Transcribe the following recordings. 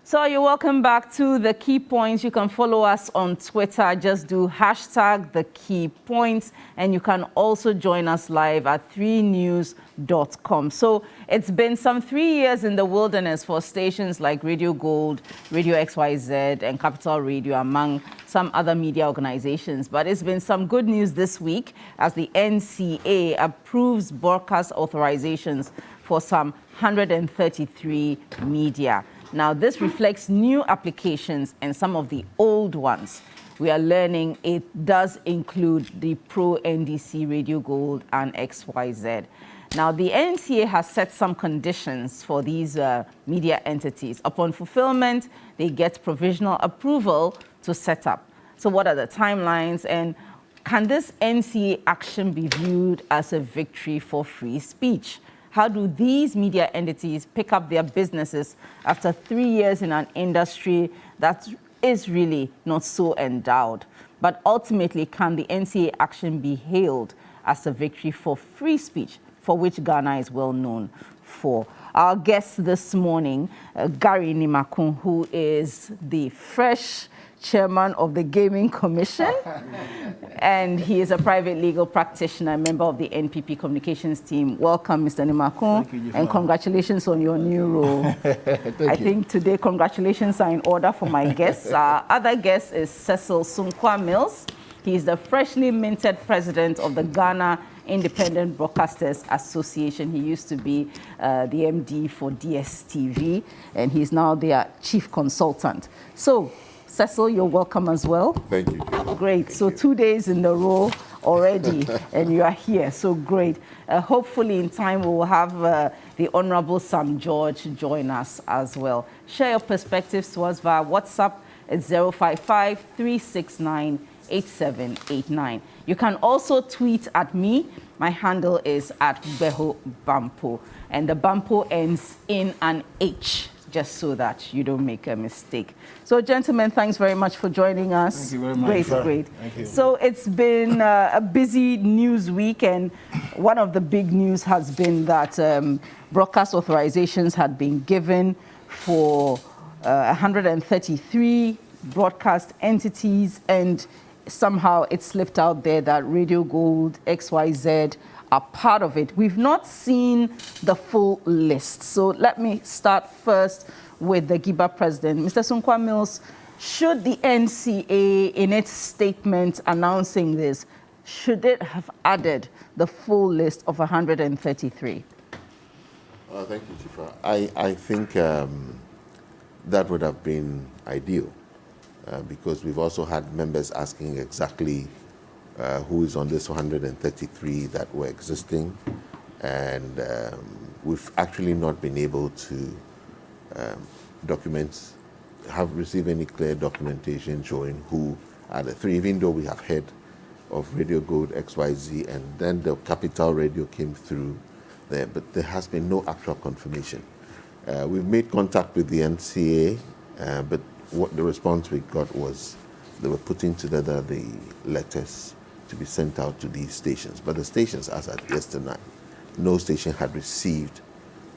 So you're welcome back to the Key Points. You can follow us on Twitter. Just do hashtag the Key Points. And you can also join us live at 3news.com. So it's been some 3 years in the wilderness for stations like Radio Gold, Radio XYZ, and Capital Radio, among some other media organizations. But it's been some good news this week as the NCA approves broadcast authorizations for some 133 media. Now, this reflects new applications and some of the old ones. We are learning it does include the pro-NDC, Radio Gold, and XYZ. Now, the NCA has set some conditions for these media entities. Upon fulfillment, they get provisional approval to set up. So what are the timelines, and can this NCA action be viewed as a victory for free speech? How do these media entities pick up their businesses after 3 years in an industry that is really not so endowed? But ultimately, can the NCA action be hailed as a victory for free speech, for which Ghana is well known for? Our guest this morning, Gary Nimakun, who is the fresh chairman of the Gaming Commission, and he is a private legal practitioner, member of the NPP communications team. Welcome, Mr. Nimakun, and congratulations on your new role. I think today congratulations are in order for my guests. Our other guest is Cecil Sunkwa Mills. He is the freshly minted president of the Ghana Independent Broadcasters Association. He used to be the MD for DSTV, and he's now their chief consultant. So, Cecil, you're welcome as well. Thank you. Great. So 2 days in the row already, and you are here. So great. Hopefully in time we will have the Honorable Sam George join us as well. Share your perspectives to us via WhatsApp at 055-369-8789. You can also tweet at me. My handle is at Beho Bampo, and the Bampo ends in an H, just so that you don't make a mistake. So, gentlemen, thanks very much for joining us. Thank you very much. Great, great. Thank you. So it's been a busy news week, and one of the big news has been that broadcast authorizations had been given for 133 broadcast entities, and somehow it slipped out there that Radio Gold, XYZ are part of it. We've not seen the full list. So let me start first with the Gibber president. Mr. Sunkwa Mills, should the NCA, in its statement announcing this, should it have added the full list of 133? Thank you, Chifa. I think that would have been ideal because we've also had members asking exactly who is on this 133 that were existing, and we've actually not been able to receive any clear documentation showing who are the three, even though we have heard of Radio Gold, XYZ, and then the Capital Radio came through there, but there has been no actual confirmation. We've made contact with the NCA, but what the response we got was they were putting together the letters to be sent out to these stations. But the stations, as at yesterday, no station had received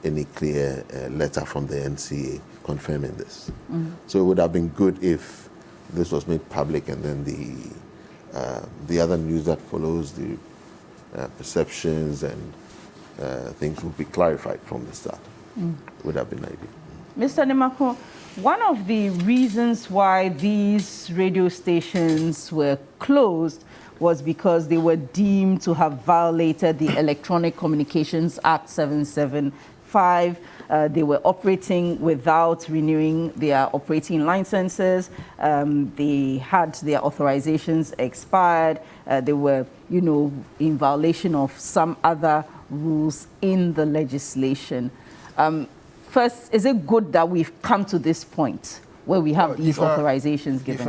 any clear letter from the NCA confirming this. So it would have been good if this was made public, and then the other news that follows, the perceptions and things would be clarified from the start. It would have been ideal. Mr. Nimakun, one of the reasons why these radio stations were closed was because they were deemed to have violated the Electronic Communications Act 775. They were operating without renewing their operating licenses. They had their authorizations expired. They were, in violation of some other rules in the legislation. First, is it good that we've come to this point where we have these authorizations given?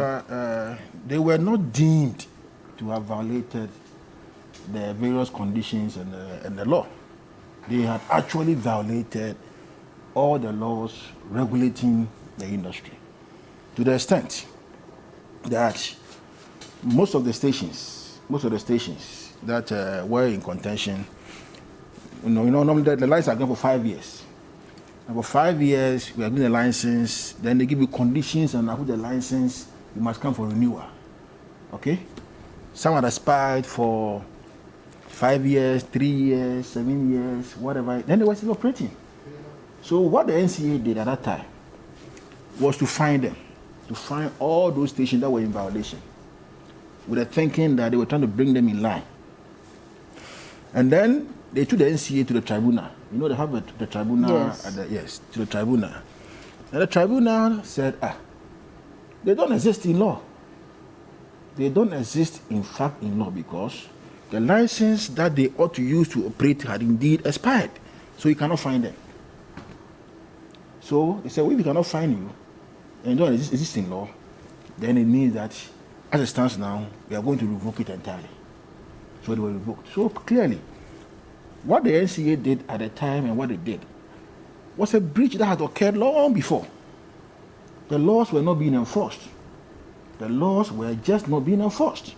They were not deemed to have violated the various conditions and the law. They had actually violated all the laws regulating the industry, to the extent that most of the stations that were in contention, normally the license are given for 5 years. And for 5 years, we are given a license. Then they give you conditions on who the license, you must come for renewal. Okay? Some had expired for 5 years, 3 years, 7 years, whatever. Then they were still operating. So what the NCA did at that time was to find them, to find all those stations that were in violation, with the thinking that they were trying to bring them in line. And then they took the NCA to the tribunal. You know, they have the tribunal. Yes. To the tribunal. And the tribunal said, they don't exist in law. They don't exist, in fact, in law, because the license that they ought to use to operate had indeed expired. So you cannot find them. So they said, well, if we cannot find you, and you don't exist in law, then it means that, as it stands now, we are going to revoke it entirely. So they were revoked. So clearly, what the NCA did at the time and what they did was a breach that had occurred long before. The laws were not being enforced. The laws were just not being enforced.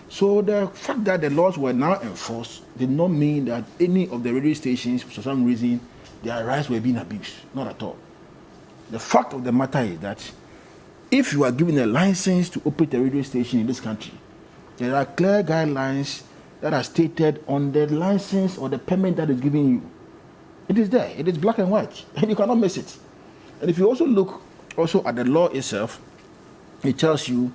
So the fact that the laws were now enforced did not mean that any of the radio stations, for some reason, their rights were being abused. Not at all. The fact of the matter is that if you are given a license to operate a radio station in this country, there are clear guidelines that are stated on the license or the permit that is given you. It is there. It is black and white, and you cannot miss it. And if you also look also at the law itself, it tells you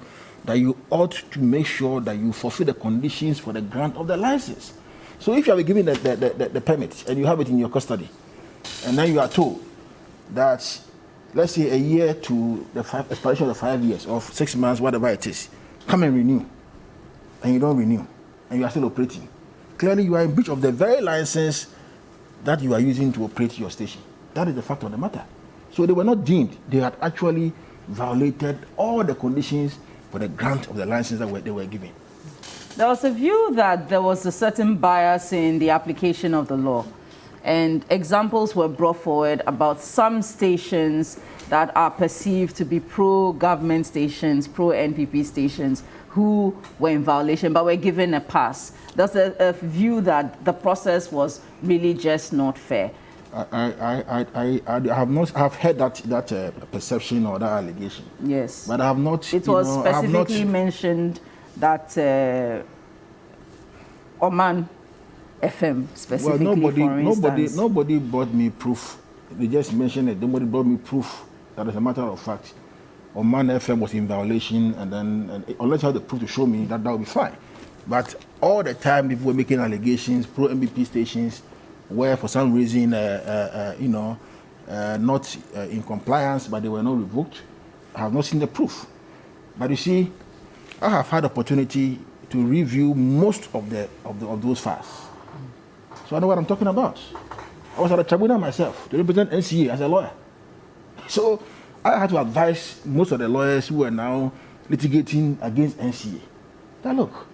that you ought to make sure that you fulfill the conditions for the grant of the license. So if you are given the permit and you have it in your custody, and then you are told that, let's say, a year to the expiration of the 5 years, or 6 months, whatever it is, come and renew, and you don't renew, and you are still operating, clearly you are in breach of the very license that you are using to operate your station. That is the fact of the matter. So they were not deemed. They had actually violated all the conditions for the grant of the license that they were given. There was a view that there was a certain bias in the application of the law, and examples were brought forward about some stations that are perceived to be pro-government stations, pro-NPP stations, who were in violation but were given a pass. There's a view that the process was really just not fair. I have not heard that perception or that allegation. Yes. But I have not. It was specifically mentioned that Oman FM specifically, for instance. Nobody brought me proof. They just mentioned it. Nobody brought me proof that, as a matter of fact, Oman FM was in violation, and unless you have the proof to show me, that would be fine. But all the time, people were making allegations, pro-MBP stations were, for some reason, not in compliance, but they were not revoked. I have not seen the proof. But you see, I have had opportunity to review most of those files. So I know what I'm talking about. I was at the tribunal myself to represent NCA as a lawyer. So I had to advise most of the lawyers who are now litigating against NCA that, look,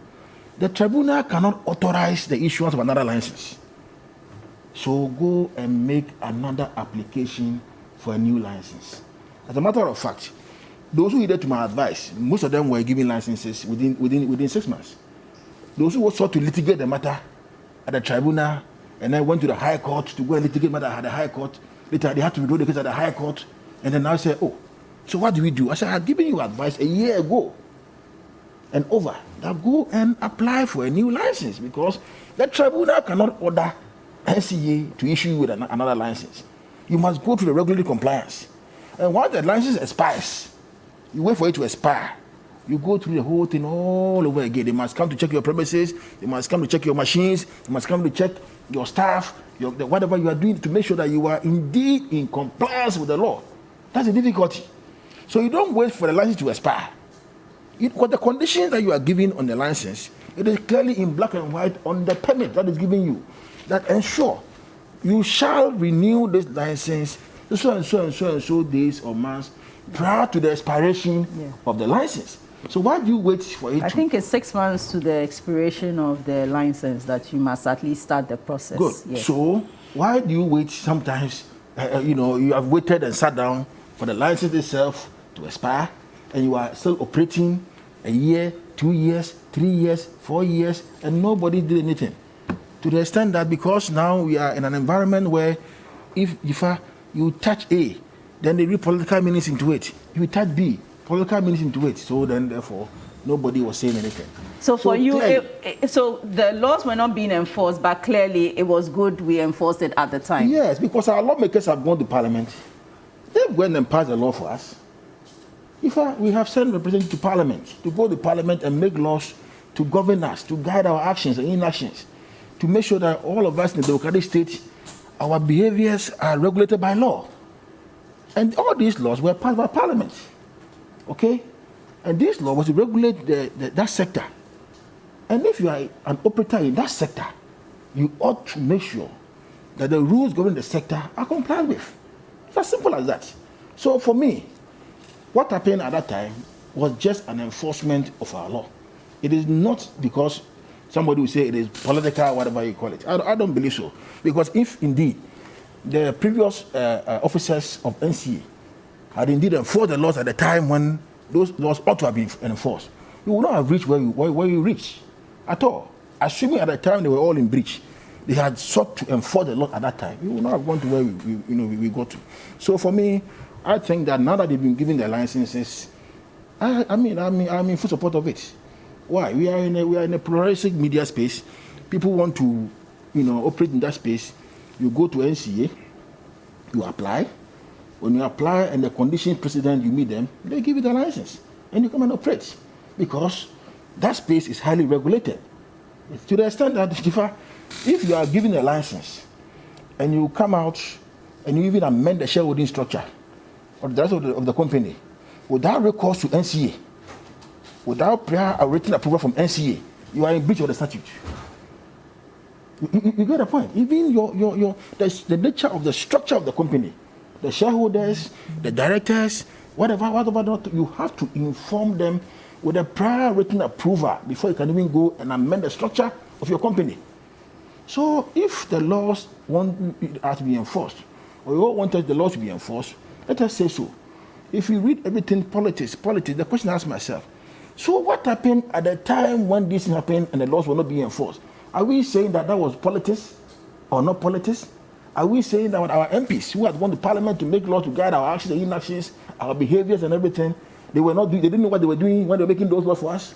the tribunal cannot authorize the issuance of another license. So go and make another application for a new license. As a matter of fact, those who heeded to my advice, most of them were given licenses within 6 months. Those who sought to litigate the matter at the tribunal and then went to the High Court to go and litigate matter at the High Court, later they had to withdraw the case at the High Court, and then now say, oh, so what do we do? I said, I had given you advice a year ago and over that go and apply for a new license, because the tribunal cannot order NCA to issue you with another license. You must go through the regulatory compliance. And once the license expires, you wait for it to expire. You go through the whole thing all over again. They must come to check your premises. They must come to check your machines. They must come to check your staff, whatever you are doing, to make sure that you are indeed in compliance with the law. That's the difficulty. So you don't wait for the license to expire. What the conditions that you are given on the license, it is clearly in black and white on the permit that is given you, that ensure you shall renew this license so and so and so and so days or months prior to the expiration of the license. So why do you wait for it? I think it's 6 months to the expiration of the license that you must at least start the process. Good. Yes. So why do you wait sometimes? You have waited and sat down for the license itself to expire, and you are still operating a year, 2 years, 3 years, 4 years, and nobody did anything. To the extent that because now we are in an environment where if You touch A, then they read political meanings into it. You touch B, political meanings into it. So then, therefore, nobody was saying anything. So for you, clearly, so the laws were not being enforced, but clearly it was good we enforced it at the time. yes, because our lawmakers have gone to Parliament. They went and passed the law for us. In fact, we have sent representatives to Parliament to go to Parliament and make laws to govern us, to guide our actions and inactions, to make sure that all of us in the democratic state, our behaviors are regulated by law. And all these laws were passed by Parliament. Okay? And this law was to regulate that sector. And if you are an operator in that sector, you ought to make sure that the rules governing the sector are complied with. It's as simple as that. So for me, what happened at that time was just an enforcement of our law. It is not because somebody will say it is political, whatever you call it. I don't believe so. Because if indeed the previous officers of NCA had indeed enforced the laws at the time when those laws ought to have been enforced, you would not have reached where you reached at all. Assuming at the time they were all in breach, they had sought to enforce the law at that time, you would not have gone to where we got to. So for me, I think that now that they've been given their licenses, I'm in full support of it. Why? We are in a pluralistic media space. People want to, operate in that space. You go to NCA, you apply. When you apply and the conditions precedent, you meet them, they give you the license and you come and operate, because that space is highly regulated. To the extent that if you are given a license and you come out and you even amend the shareholding structure or the rest of the company without recourse to NCA, without prior written approval from NCA, you are in breach of the statute. You get the point. Even the nature of the structure of the company, the shareholders, the directors, whatever, you have to inform them with a prior written approval before you can even go and amend the structure of your company. So if the laws want it to be enforced, or you all wanted the laws to be enforced, let us say so. If you read everything politics, the question I ask myself, so what happened at the time when this happened and the laws were not being enforced? Are we saying that was politics or not politics? Are we saying that our MPs who had gone to Parliament to make laws to guide our actions and inactions, our behaviors and everything, they didn't know what they were doing when they were making those laws for us?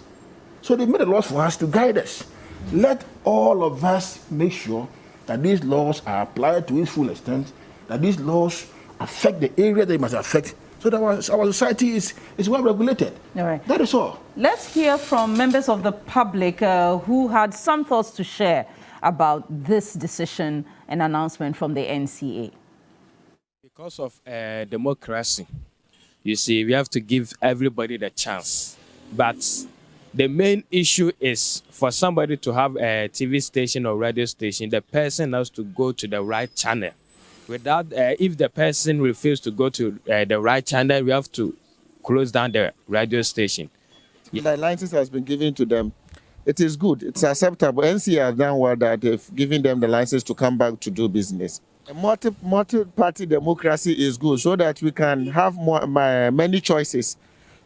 So they made the laws for us to guide us. Let all of us make sure that these laws are applied to its full extent, that these laws affect the area they must affect, so that our society is well regulated. All right. That is all. Let's hear from members of the public who had some thoughts to share about this decision and announcement from the NCA. Because of democracy, you see, we have to give everybody the chance. But the main issue is for somebody to have a TV station or radio station, the person has to go to the right channel. Without, if the person refuses to go to the right channel, we have to close down the radio station. The license has been given to them. It is good. It's acceptable. NCA has done well that they've given them the license to come back to do business. A multi-party democracy is good so that we can have many choices.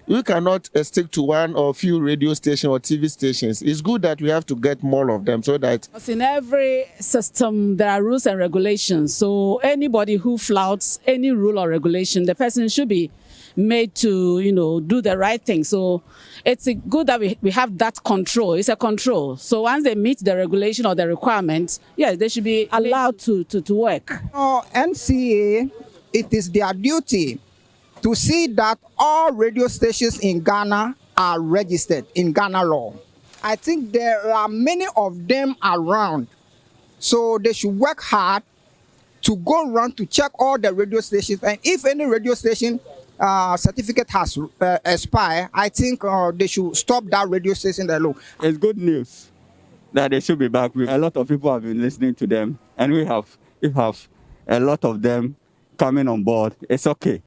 We cannot stick to one or few radio stations or TV stations. It's good that we have to get more of them so that... In every system, there are rules and regulations. So anybody who flouts any rule or regulation, the person should be made to, do the right thing. So it's good that we have that control. It's a control. So once they meet the regulation or the requirements, yes, they should be allowed to work. NCA, it is their duty to see that all radio stations in Ghana are registered in Ghana law. I think there are many of them around, so they should work hard to go around to check all the radio stations, and if any radio station certificate has expired, I think they should stop that radio station alone. It's good news that they should be back. A lot of people have been listening to them, and we have a lot of them coming on board. It's okay.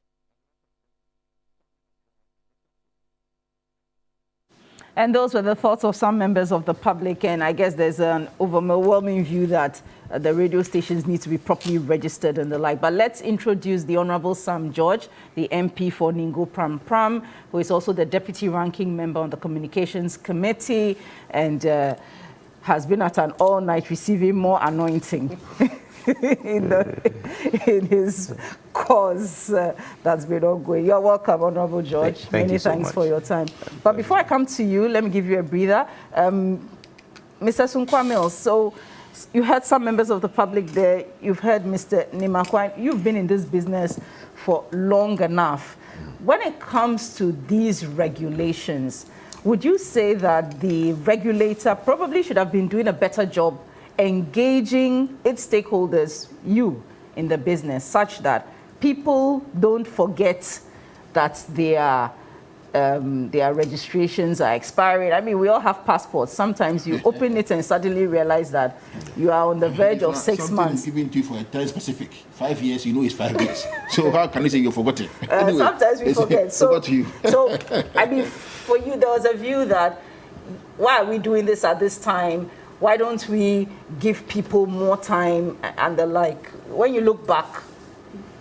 And those were the thoughts of some members of the public, and I guess there's an overwhelming view that the radio stations need to be properly registered and the like. But let's introduce the Honorable Sam George, the MP for Ningo Pram Pram, who is also the Deputy Ranking Member on the Communications Committee and has been at an all-night receiving more anointing. in his cause that's been ongoing. You're welcome, Honorable George. Thank Many you so thanks much. for your time. But before I come to you, let me give you a breather. Mr. Sunkwa Mills, so you heard some members of the public there. You've heard Mr. Nimakwan. You've been in this business for long enough. When it comes to these regulations, would you say that the regulator probably should have been doing a better job engaging its stakeholders, you, in the business, such that people don't forget that their registrations are expiring? I mean, we all have passports. Sometimes you open it and suddenly realize that you are on the verge of 6 months. Given to you for a time specific. 5 years, you know it's 5 years. So how can you say you've forgotten? Anyway, sometimes we forget. Over to you. So, I mean, for you, there was a view that, why are we doing this at this time? Why don't we give people more time and the like? When you look back,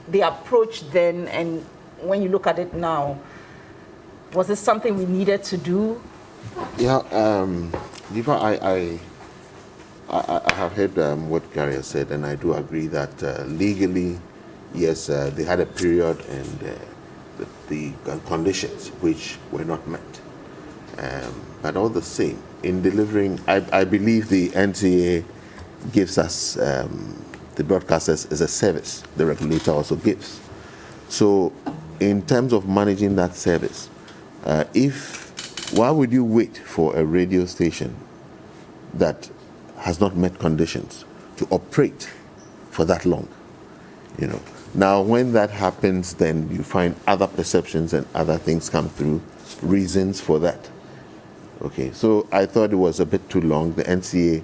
the approach then, and when you look at it now, was this something we needed to do? Yeah, Gibber, I have heard what Gary has said, and I do agree that legally, yes, they had a period and the conditions which were not met. But all the same, in delivering, I believe the NTA gives us, the broadcasters, as a service the regulator also gives. So in terms of managing that service, why would you wait for a radio station that has not met conditions to operate for that long? You know, now when that happens, then you find other perceptions and other things come through, reasons for that. Okay, so I thought it was a bit too long. The NCA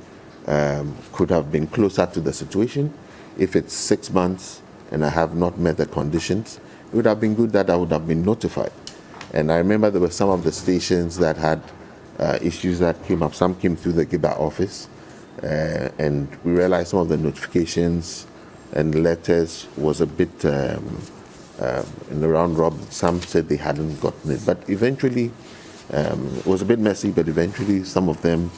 could have been closer to the situation. If it's 6 months and I have not met the conditions, it would have been good that I would have been notified. And I remember there were some of the stations that had issues that came up. Some came through the Gibber office, and we realized some of the notifications and letters was a bit in the round robin. Some said they hadn't gotten it, but eventually it was a bit messy. But eventually, some of them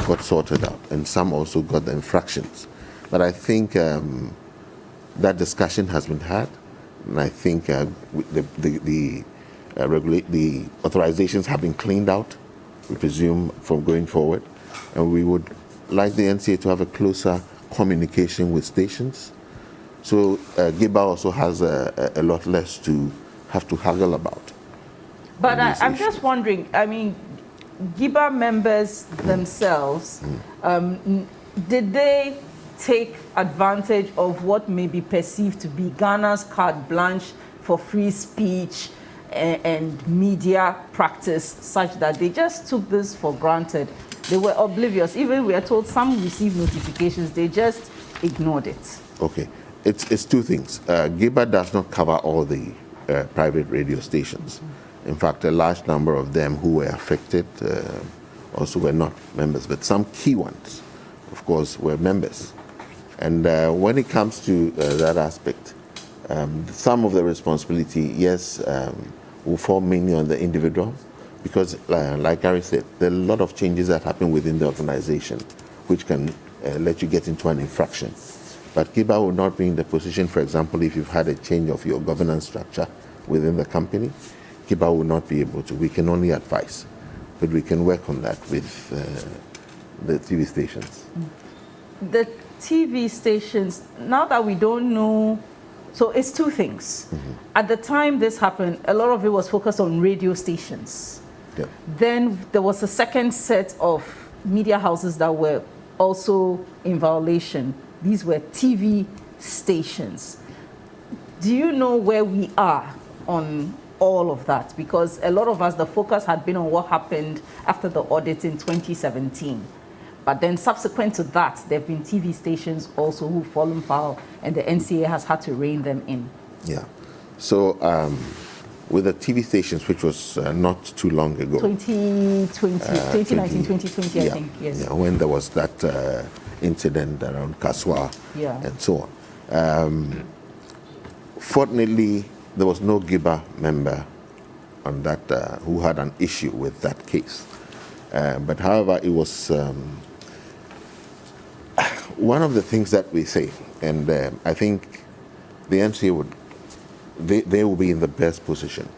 got sorted out, and some also got the infractions. But I think that discussion has been had, and I think the authorizations have been cleaned out, we presume, from going forward. And we would like the NCA to have a closer communication with stations. So Gibber also has a lot less to have to haggle about. But I'm just wondering, I mean, Gibber members themselves, did they take advantage of what may be perceived to be Ghana's carte blanche for free speech and media practice, such that they just took this for granted? They were oblivious. Even we are told some received notifications, they just ignored it. Okay, it's two things. Gibber does not cover all the private radio stations. In fact, a large number of them who were affected also were not members, but some key ones, of course, were members. And when it comes to that aspect, some of the responsibility, yes, will fall mainly on the individual, because like Gary said, there are a lot of changes that happen within the organization which can let you get into an infraction. But Gibber will not be in the position, for example, if you've had a change of your governance structure within the company, Gibber will not be able to. We can only advise, but we can work on that with the TV stations. The TV stations, now that we don't know, so it's two things. At the time this happened, a lot of it was focused on radio stations. Yeah. Then there was a second set of media houses that were also in violation. These were TV stations. Do you know where we are on all of that? Because a lot of us, the focus had been on what happened after the audit in 2017. But then subsequent to that, there have been TV stations also who've fallen foul, and the NCA has had to rein them in. Yeah. So with the TV stations, which was not too long ago. 2019, 2020, I think, yes. Yeah, when there was that incident around Kaswa and so on. Fortunately, there was no Gibber member on that who had an issue with that case. But however, it was one of the things that we say, and I think the MCA they will be in the best position.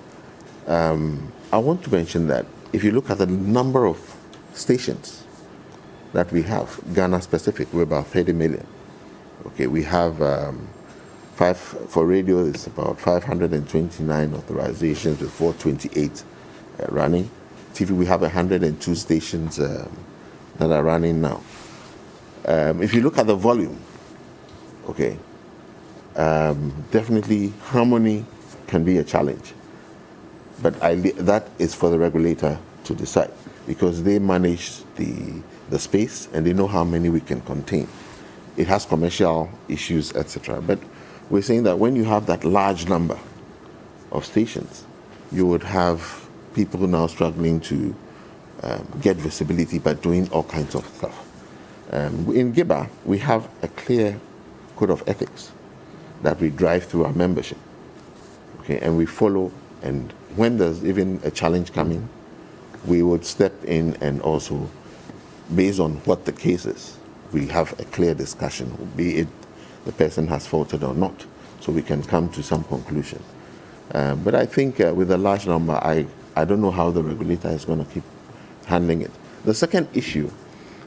I want to mention that if you look at the number of stations that we have, Ghana specific, we're about 30 million. Okay, we have for radio, it's about 529 authorizations with 428 running. TV, we have 102 stations that are running now. If you look at the volume, okay, definitely harmony can be a challenge. But that is for the regulator to decide, because they manage the space and they know how many we can contain. It has commercial issues, etc. But we're saying that when you have that large number of stations, you would have people now struggling to get visibility by doing all kinds of stuff. In Gibber, we have a clear code of ethics that we drive through our membership, okay, and we follow. And when there's even a challenge coming, we would step in and also, based on what the case is, we have a clear discussion, be it the person has faulted or not, so we can come to some conclusion. But I think with a large number, I don't know how the regulator is going to keep handling it. The second issue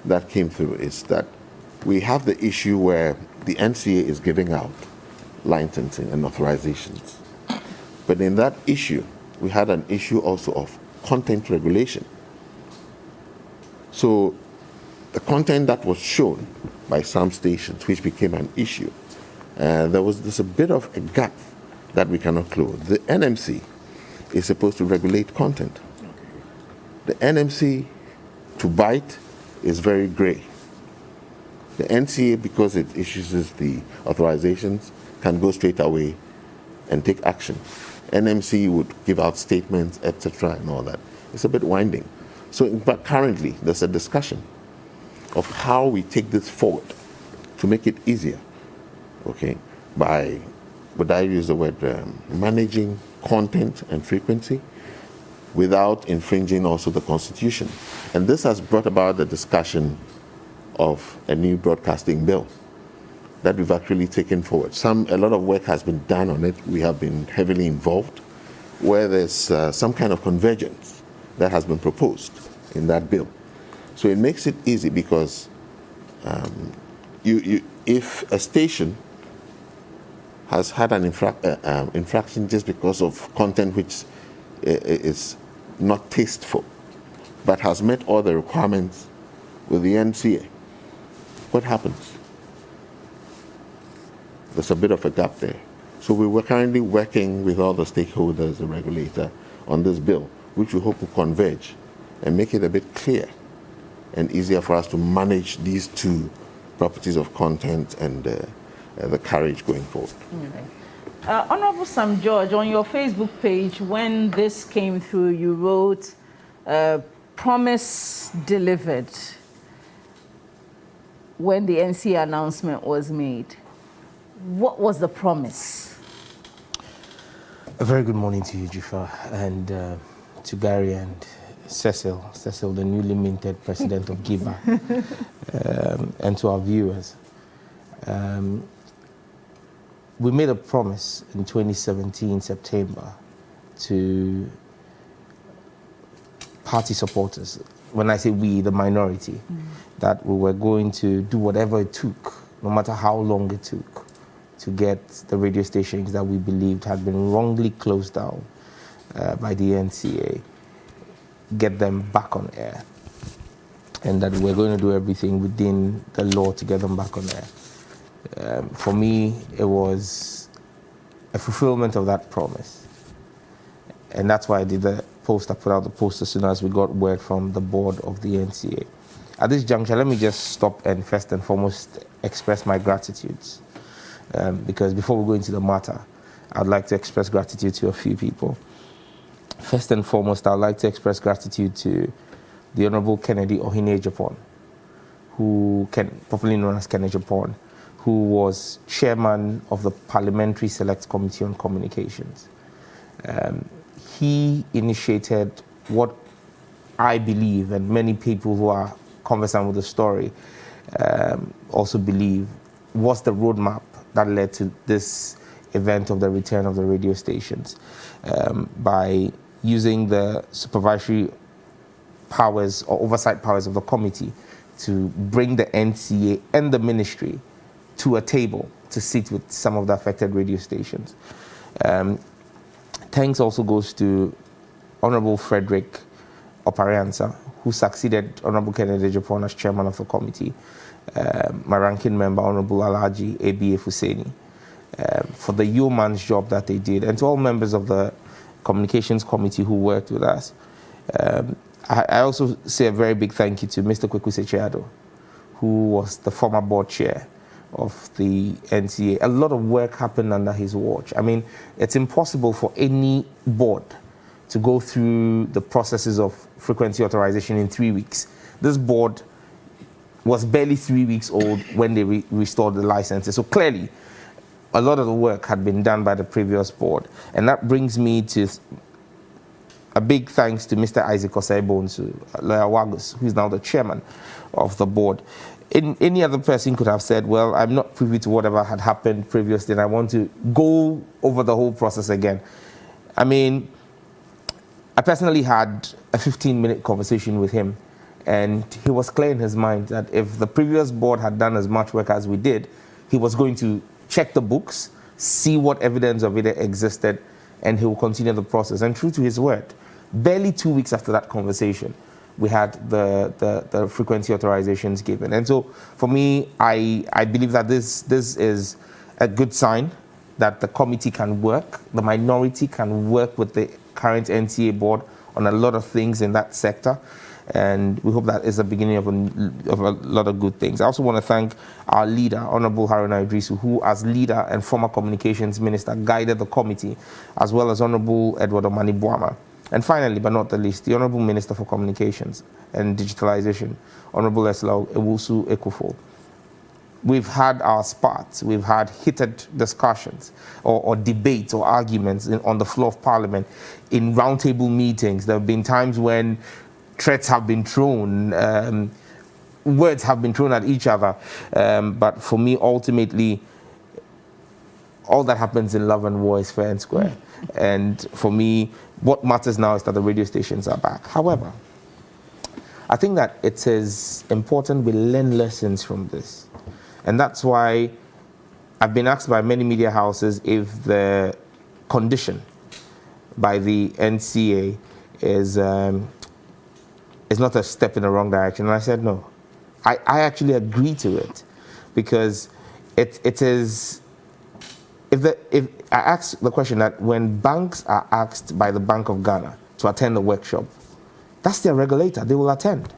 that came through is that we have the issue where the NCA is giving out licensing and authorizations. But in that issue, we had an issue also of content regulation. So the content that was shown by some stations, which became an issue, there's a bit of a gap that we cannot close. The NMC is supposed to regulate content. The NMC to bite is very gray. The NCA, because it issues the authorizations, can go straight away and take action. NMC would give out statements, etc., and all that. It's a bit winding. So, but currently, there's a discussion of how we take this forward to make it easier, okay, by, would I use the word, managing content and frequency without infringing also the Constitution. And this has brought about the discussion of a new broadcasting bill that we've actually taken forward. A lot of work has been done on it. We have been heavily involved, where there's some kind of convergence that has been proposed in that bill. So it makes it easy because if a station has had an infraction just because of content which is not tasteful, but has met all the requirements with the NCA, what happens? There's a bit of a gap there. So we were currently working with all the stakeholders, the regulator, on this bill, which we hope will converge and make it a bit clear and easier for us to manage these two properties of content and the carriage going forward. Okay. Honorable Sam George, on your Facebook page, when this came through, you wrote, promise delivered when the NCA announcement was made. What was the promise? A very good morning to you, Jifa, and to Gary and Cecil, the newly minted president of Gibber, and to our viewers. We made a promise in 2017, September, to party supporters. When I say we, the minority, that we were going to do whatever it took, no matter how long it took, to get the radio stations that we believed had been wrongly closed down by the NCA, get them back on air. And that we're going to do everything within the law to get them back on air. For me, it was a fulfillment of that promise. And that's why I did the post. I put out the post as soon as we got word from the board of the NCA. At this juncture, let me just stop and first and foremost express my gratitudes. Because before we go into the matter, I'd like to express gratitude to a few people. First and foremost, I'd like to express gratitude to the Honorable Kennedy Ohene-Japan, popularly known as Kennedy Japan, who was chairman of the Parliamentary Select Committee on Communications. He initiated what I believe, and many people who are conversant with the story, also believe was the roadmap that led to this event of the return of the radio stations, by using the supervisory powers or oversight powers of the committee to bring the NCA and the ministry to a table to sit with some of the affected radio stations. Thanks also goes to Honorable Frederick Opariansa, who succeeded Honorable Kennedy Japan as chairman of the committee, my ranking member, Honorable Alhaji A.B.A. Fuseni, for the yeoman's job that they did, and to all members of the communications committee who worked with us. I also say a very big thank you to Mr. Kweku Sechiado, who was the former board chair of the NCA. A lot of work happened under his watch. I mean, it's impossible for any board to go through the processes of frequency authorization in 3 weeks. This board was barely 3 weeks old when they restored the licenses. So clearly, a lot of the work had been done by the previous board. And that brings me to a big thanks to Mr. Isaac Osei-Bonsu, Lawyer Wagus, who is now the chairman of the board. Any other person could have said, well, I'm not privy to whatever had happened previously, and I want to go over the whole process again. I mean, I personally had a 15-minute conversation with him, and he was clear in his mind that if the previous board had done as much work as we did, he was going to check the books, see what evidence of it existed, and he will continue the process. And true to his word, barely 2 weeks after that conversation, we had the frequency authorizations given. And so for me, I believe that this is a good sign that the committee can work, the minority can work with the current NCA board on a lot of things in that sector. And we hope that is the beginning of a lot of good things. I also want to thank our leader, Honorable Haruna Idrisu, who as leader and former communications minister guided the committee, as well as Honorable Edward Omani Buama. And finally, but not the least, the Honorable Minister for Communications and Digitalization, Honorable Eslau Ewusu Ekufo. We've had our spats, we've had heated discussions or debates or arguments on the floor of Parliament, in roundtable meetings. There have been times when threats have been thrown, words have been thrown at each other. But for me, ultimately, all that happens in love and war is fair and square. And for me, what matters now is that the radio stations are back. However, I think that it is important we learn lessons from this. And that's why I've been asked by many media houses if the condition by the NCA is not a step in the wrong direction. And I said no. I actually agree to it, because it is. If I ask the question that when banks are asked by the Bank of Ghana to attend a workshop, that's their regulator, they will attend.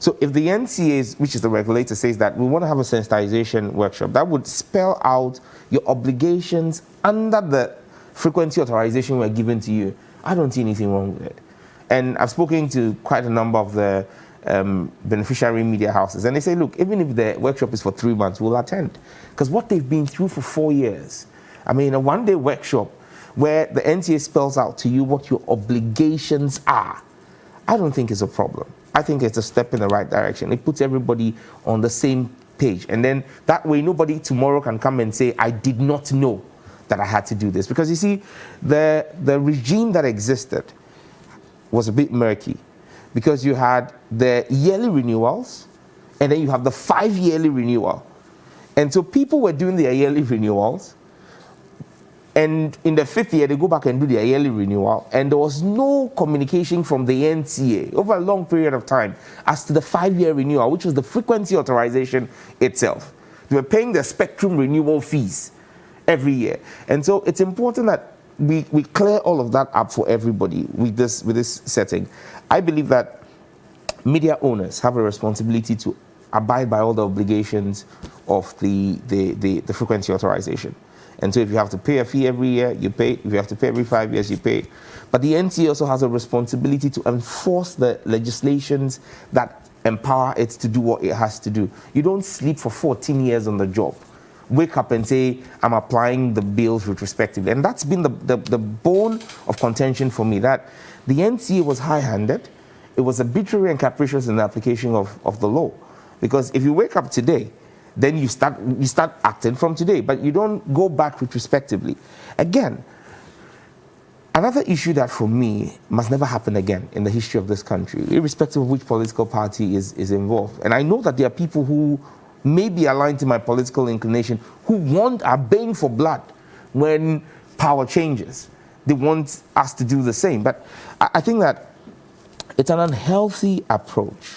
So if the NCA, which is the regulator, says that we want to have a sensitization workshop, that would spell out your obligations under the frequency authorization we're given to you. I don't see anything wrong with it. And I've spoken to quite a number of the beneficiary media houses, and they say, look, even if the workshop is for 3 months, we'll attend. Because what they've been through for 4 years, I mean, a one-day workshop where the NCA spells out to you what your obligations are, I don't think is a problem. I think it's a step in the right direction. It puts everybody on the same page. And then that way, nobody tomorrow can come and say, I did not know that I had to do this. Because you see, the regime that existed was a bit murky, because you had the yearly renewals, and then you have the 5-yearly renewal. And so people were doing their yearly renewals, and in the 5th year, they go back and do their yearly renewal, and there was no communication from the NCA over a long period of time as to the 5-year renewal, which was the frequency authorization itself. They were paying the spectrum renewal fees every year. And so it's important that we clear all of that up for everybody with this setting. I believe that media owners have a responsibility to abide by all the obligations of the frequency authorization. And so if you have to pay a fee every year, you pay. If you have to pay every 5 years, you pay. But the NCA also has a responsibility to enforce the legislations that empower it to do what it has to do. You don't sleep for 14 years on the job. Wake up and say, I'm applying the bills retrospectively. And that's been the bone of contention for me, that the NCA was high-handed. It was arbitrary and capricious in the application of the law. Because if you wake up today, then you start acting from today, but you don't go back retrospectively. Again, another issue that for me must never happen again in the history of this country, irrespective of which political party is involved. And I know that there are people who may be aligned to my political inclination who are baying for blood when power changes. They want us to do the same. But I think that it's an unhealthy approach.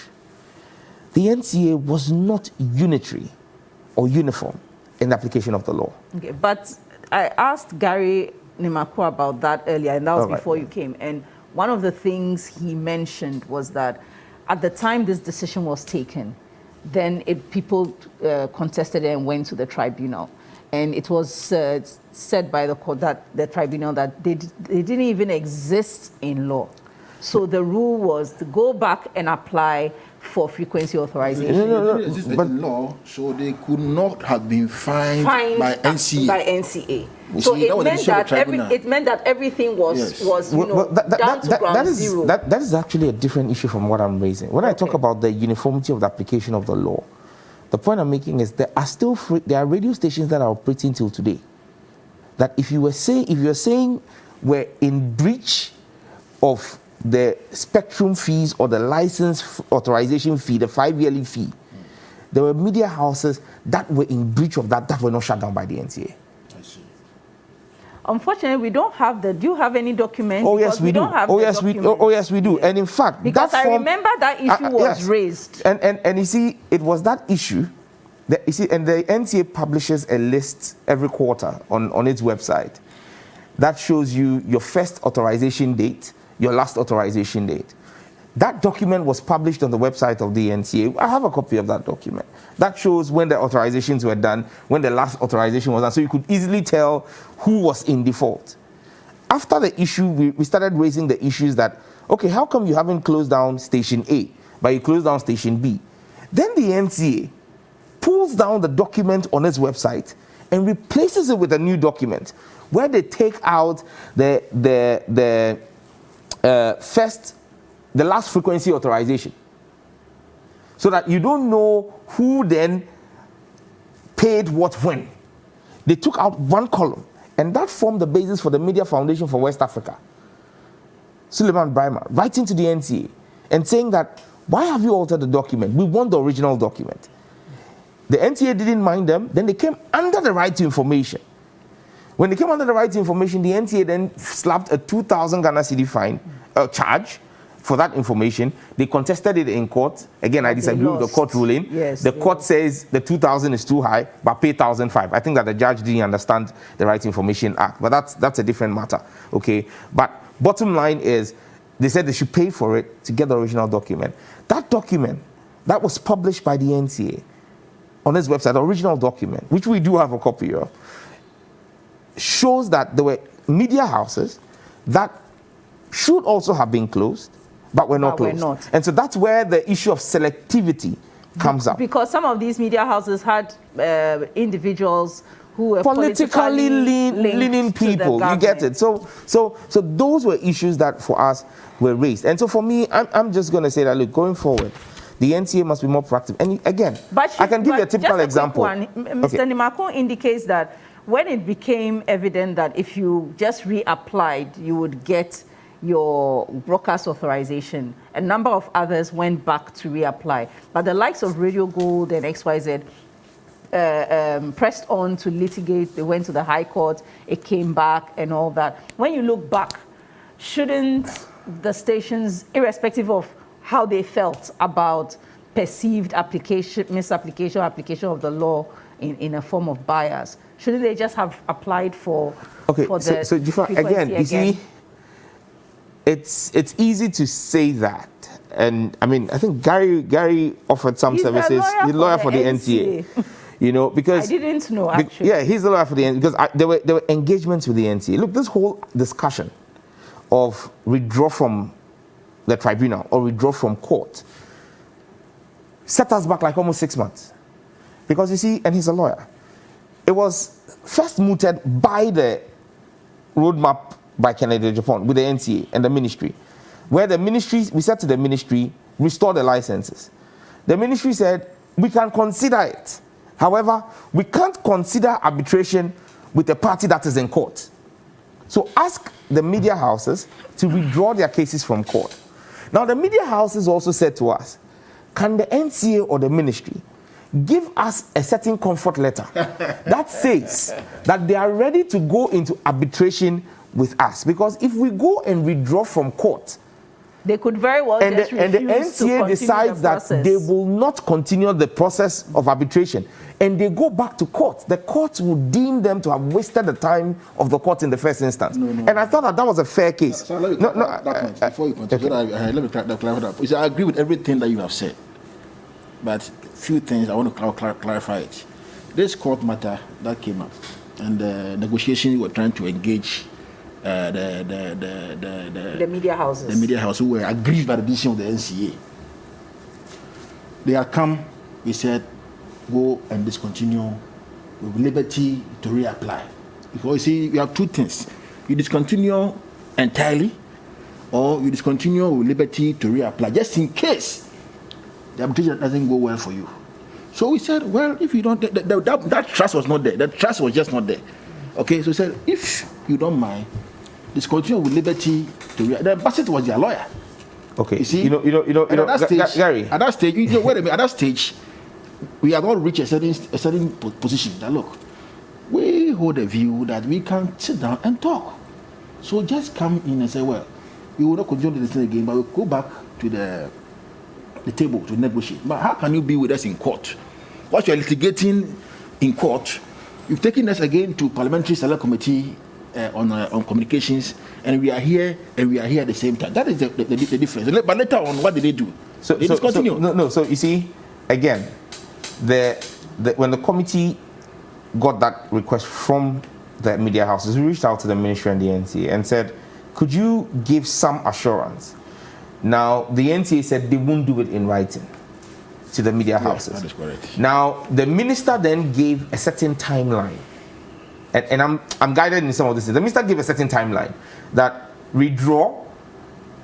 The NCA was not unitary or uniform in the application of the law. Okay, but I asked Gary Nimakwa about that earlier, and that was before you came. And one of the things he mentioned was that at the time this decision was taken, then people contested it and went to the tribunal. And it was said by the court that the tribunal that they didn't even exist in law. So the rule was to go back and apply for frequency authorization. No. But law, so they could not have been fined by NCA. By NCA. So it meant that everything was down to ground zero. That is actually a different issue from what I'm raising. When I talk about the uniformity of the application of the law, the point I'm making is there are radio stations that are operating till today. That if you're saying we're in breach of the spectrum fees or the license authorization fee, the 5-yearly fee, there were media houses that were in breach of that were not shut down by the NCA. I see. Unfortunately, we don't have do you have any document? Oh yes, we do. Oh yes, we do. And in fact, because I remember that issue was raised. And you see, it was that issue. And the NCA publishes a list every quarter on its website that shows you your first authorization date, your last authorization date. That document was published on the website of the NCA. I have a copy of that document. That shows when the authorizations were done, when the last authorization was done, so you could easily tell who was in default. After the issue, we started raising the issues that, okay, how come you haven't closed down station A, but you closed down station B? Then the NCA pulls down the document on its website and replaces it with a new document where they take out the last frequency authorization, so that you don't know who then paid what when. They took out one column, and that formed the basis for the Media Foundation for West Africa, Suleiman Brahma, writing to the NCA and saying that, why have you altered the document? We want the original document. The NCA didn't mind them, then they came under the right to information. When they came under the right to information, the NCA then slapped a 2,000 Ghana cedi fine charge for that information. They contested it in court. Again, I disagree with the court ruling. Yes, the court says the 2,000 is too high, but pay 1,005. I think that the judge didn't understand the Right to Information Act, but that's a different matter. Okay, but bottom line is, they said they should pay for it to get the original document. That document that was published by the NCA on its website, the original document, which we do have a copy of, shows that there were media houses that should also have been closed, but were not closed. And so that's where the issue of selectivity comes up. Because some of these media houses had individuals who were politically leaning people. You get it? So those were issues that for us were raised. And so for me, I'm just going to say that, look, going forward, the NCA must be more proactive. And again, I can give you a typical example. Mr. Nimakwa indicates that when it became evident that if you just reapplied, you would get your broadcast authorization, a number of others went back to reapply. But the likes of Radio Gold and XYZ pressed on to litigate. They went to the High Court, it came back and all that. When you look back, shouldn't the stations, irrespective of how they felt about perceived misapplication, application of the law in a form of bias, shouldn't they just have applied for the so again, you see, it's easy to say that. And I mean, I think Gary offered some services. He's a lawyer for the NCA. You know, because I didn't know actually. Yeah, he's a lawyer for the NCA because there were engagements with the NCA. Look, this whole discussion of withdraw from the tribunal or withdraw from court set us back like almost 6 months. Because you see, and he's a lawyer, it was first mooted by the roadmap by Kennedy Japan with the NCA and the ministry, where the ministry, we said to the ministry, restore the licenses. The ministry said, we can consider it. However, we can't consider arbitration with a party that is in court. So ask the media houses to withdraw their cases from court. Now, the media houses also said to us, can the NCA or the ministry give us a certain comfort letter that says that they are ready to go into arbitration with us? Because if we go and withdraw from court, they could very well and just the refuse to NCA continue decides the that process. they will not continue the process of arbitration, and they go back to court, the court will deem them to have wasted the time of the court in the first instance. And I thought that was a fair case. So let me that point before you continue. Let me clarify that. You see, I agree with everything that you have said, but few things I want to clarify it. This court matter that came up, and the negotiations were trying to engage the media houses. The media house who were aggrieved by the decision of the NCA. They have come, we said, go and discontinue with liberty to reapply. Because you see, you have two things. You discontinue entirely, or you discontinue with liberty to reapply, just in case the arbitration doesn't go well for you. So we said, well, if you don't, that trust was not there. That trust was just not there. Okay, so we said, if you don't mind, discontinue with liberty to reapply. The Bassett was their lawyer. Okay, you see, at that stage, Gary. At that stage, wait a minute. At that stage, we have all reached a certain position. That look, we hold a view that we can sit down and talk. So just come in and say, well, we will not continue the thing again, but we'll go back to the table to negotiate. But how can you be with us in court? What you are litigating in court, you've taken us again to Parliamentary Select Committee on communications, and we are here at the same time. That is the difference. But later on, what did they do? They discontinued. So you see, again, when the committee got that request from the media houses, we reached out to the ministry and the NCA and said, could you give some assurance? Now, the NCA said they won't do it in writing to the media houses. That is correct. Now, the minister then gave a certain timeline. And I'm guided in some of this. The minister gave a certain timeline that withdraw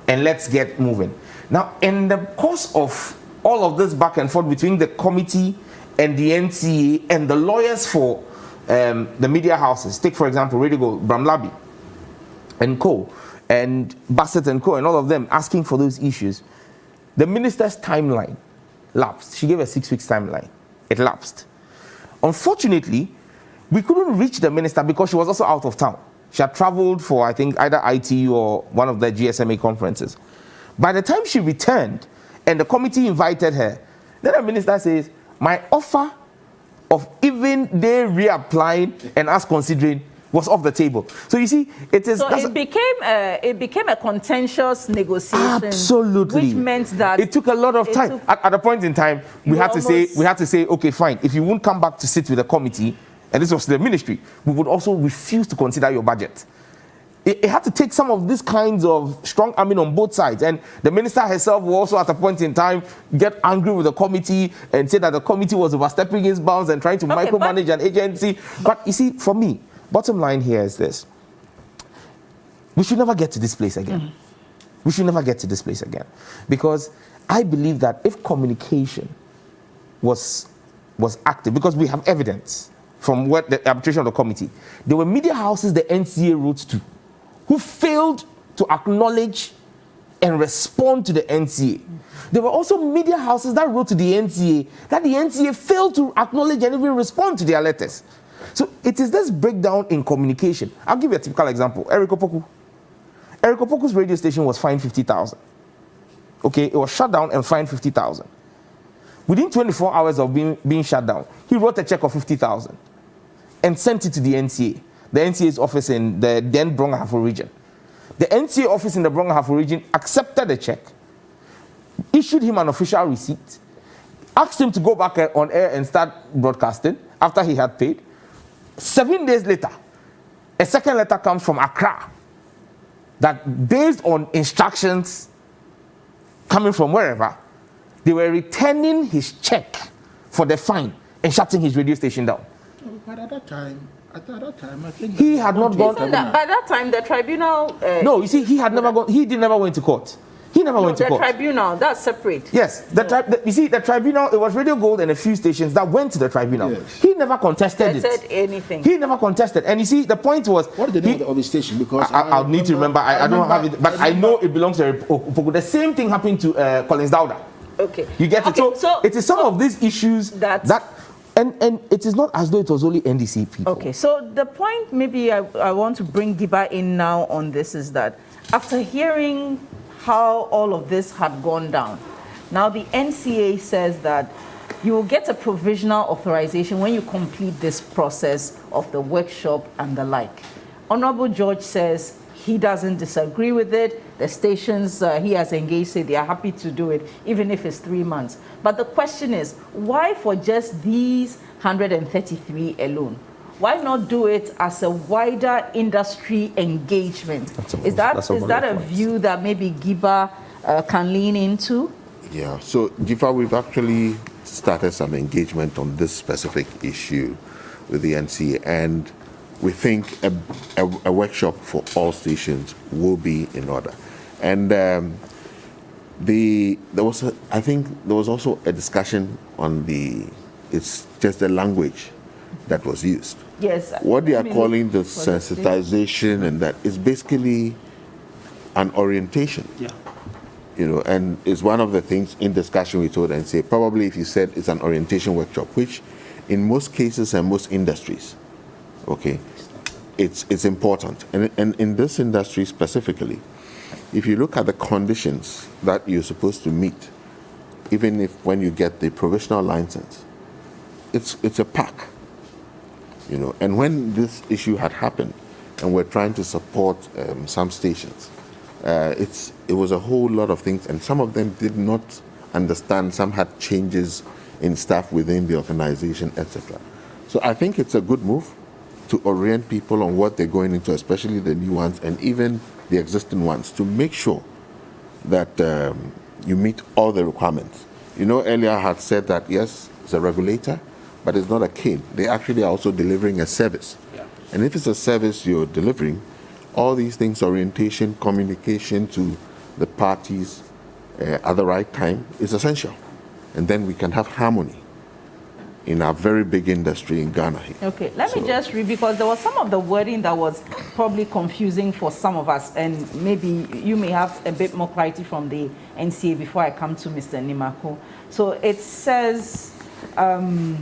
and let's get moving. Now, in the course of all of this back and forth between the committee and the NCA and the lawyers for the media houses, take for example Radio Gold, Bramlabi and co, and Bassett and co, and all of them asking for those issues, the minister's timeline lapsed. She gave a 6 weeks timeline. It lapsed. Unfortunately, we couldn't reach the minister because she was also out of town. She had traveled for, I think, either ITU or one of the GSMA conferences. By the time she returned and the committee invited her, then the minister says, my offer of even they reapplying and us considering was off the table. So you see, it became a contentious negotiation. Absolutely. Which meant that it took a lot of time. At a point in time, we had to say, okay, fine. If you won't come back to sit with the committee, and this was the ministry, we would also refuse to consider your budget. It had to take some of these kinds of strong arming on both sides. And the minister herself will also at a point in time get angry with the committee and say that the committee was overstepping its bounds and trying to micromanage an agency. But you see, for me, bottom line here is this. We should never get to this place again. Mm-hmm. We should never get to this place again. Because I believe that if communication was active, because we have evidence from what the arbitration of the committee, there were media houses the NCA wrote to who failed to acknowledge and respond to the NCA. There were also media houses that wrote to the NCA that the NCA failed to acknowledge and even respond to their letters. So it is this breakdown in communication. I'll give you a typical example. Eric Opoku. Eric Opoku's radio station was fined 50,000. Okay, it was shut down and fined 50,000. Within 24 hours of being shut down, he wrote a check of 50,000 and sent it to the NCA, the NCA's office in the then Brong-Ahafo region. The NCA office in the Brong-Ahafo region accepted the check, issued him an official receipt, asked him to go back on air and start broadcasting after he had paid. 7 days later, a second letter comes from Accra that, based on instructions coming from wherever, they were returning his check for the fine and shutting his radio station down. But at that time, I think he had not gone. By that time, the tribunal. No, you see, he had never gone. He never went to court. He never went to The court. tribunal, that's separate. Yes, you see, the tribunal, it was Radio Gold and a few stations that went to the tribunal. Yes. He never contested it. Said anything. He never contested. And you see, the point was... What is the name of the station? Because I'll need to remember. I don't have it, but I know it belongs to Opoku. The same thing happened to Collins Dowda. Okay. You get it? Okay, So it is some of these issues that... And it is not as though it was only NDC people. Okay, so the point maybe I want to bring Gibber in now on this is that after hearing how all of this had gone down, now the NCA says that you will get a provisional authorization when you complete this process of the workshop and the like. Honorable George says he doesn't disagree with it. The stations he has engaged say they are happy to do it, even if it's 3 months. But the question is, why for just these 133 alone? Why not do it as a wider industry engagement? Is that a view that maybe Gibber can lean into? Yeah, so Gibber, we've actually started some engagement on this specific issue with the NCA, and we think a workshop for all stations will be in order. And there was also a discussion on it's just the language that was used. Yes. What they are calling the sensitization, and that is basically an orientation. Yeah. You know, and it's one of the things in discussion we told NCA, probably if you said it's an orientation workshop, which in most cases and most industries, okay, it's important. And in this industry specifically, if you look at the conditions that you're supposed to meet, even if when you get the provisional license, it's a pack, you know. And when this issue had happened, and we're trying to support some stations, it was a whole lot of things, and some of them did not understand. Some had changes in staff within the organization, etc. So I think it's a good move to orient people on what they're going into, especially the new ones and even the existing ones, to make sure that you meet all the requirements. You know, earlier I had said that, yes, it's a regulator, but it's not a cane. They actually are also delivering a service. Yeah. And if it's a service you're delivering, all these things, orientation, communication to the parties at the right time is essential. And then we can have harmony in our very big industry in Ghana here. Okay, let me just read, because there was some of the wording that was probably confusing for some of us, and maybe you may have a bit more clarity from the NCA before I come to Mr. Nimako. So it says, the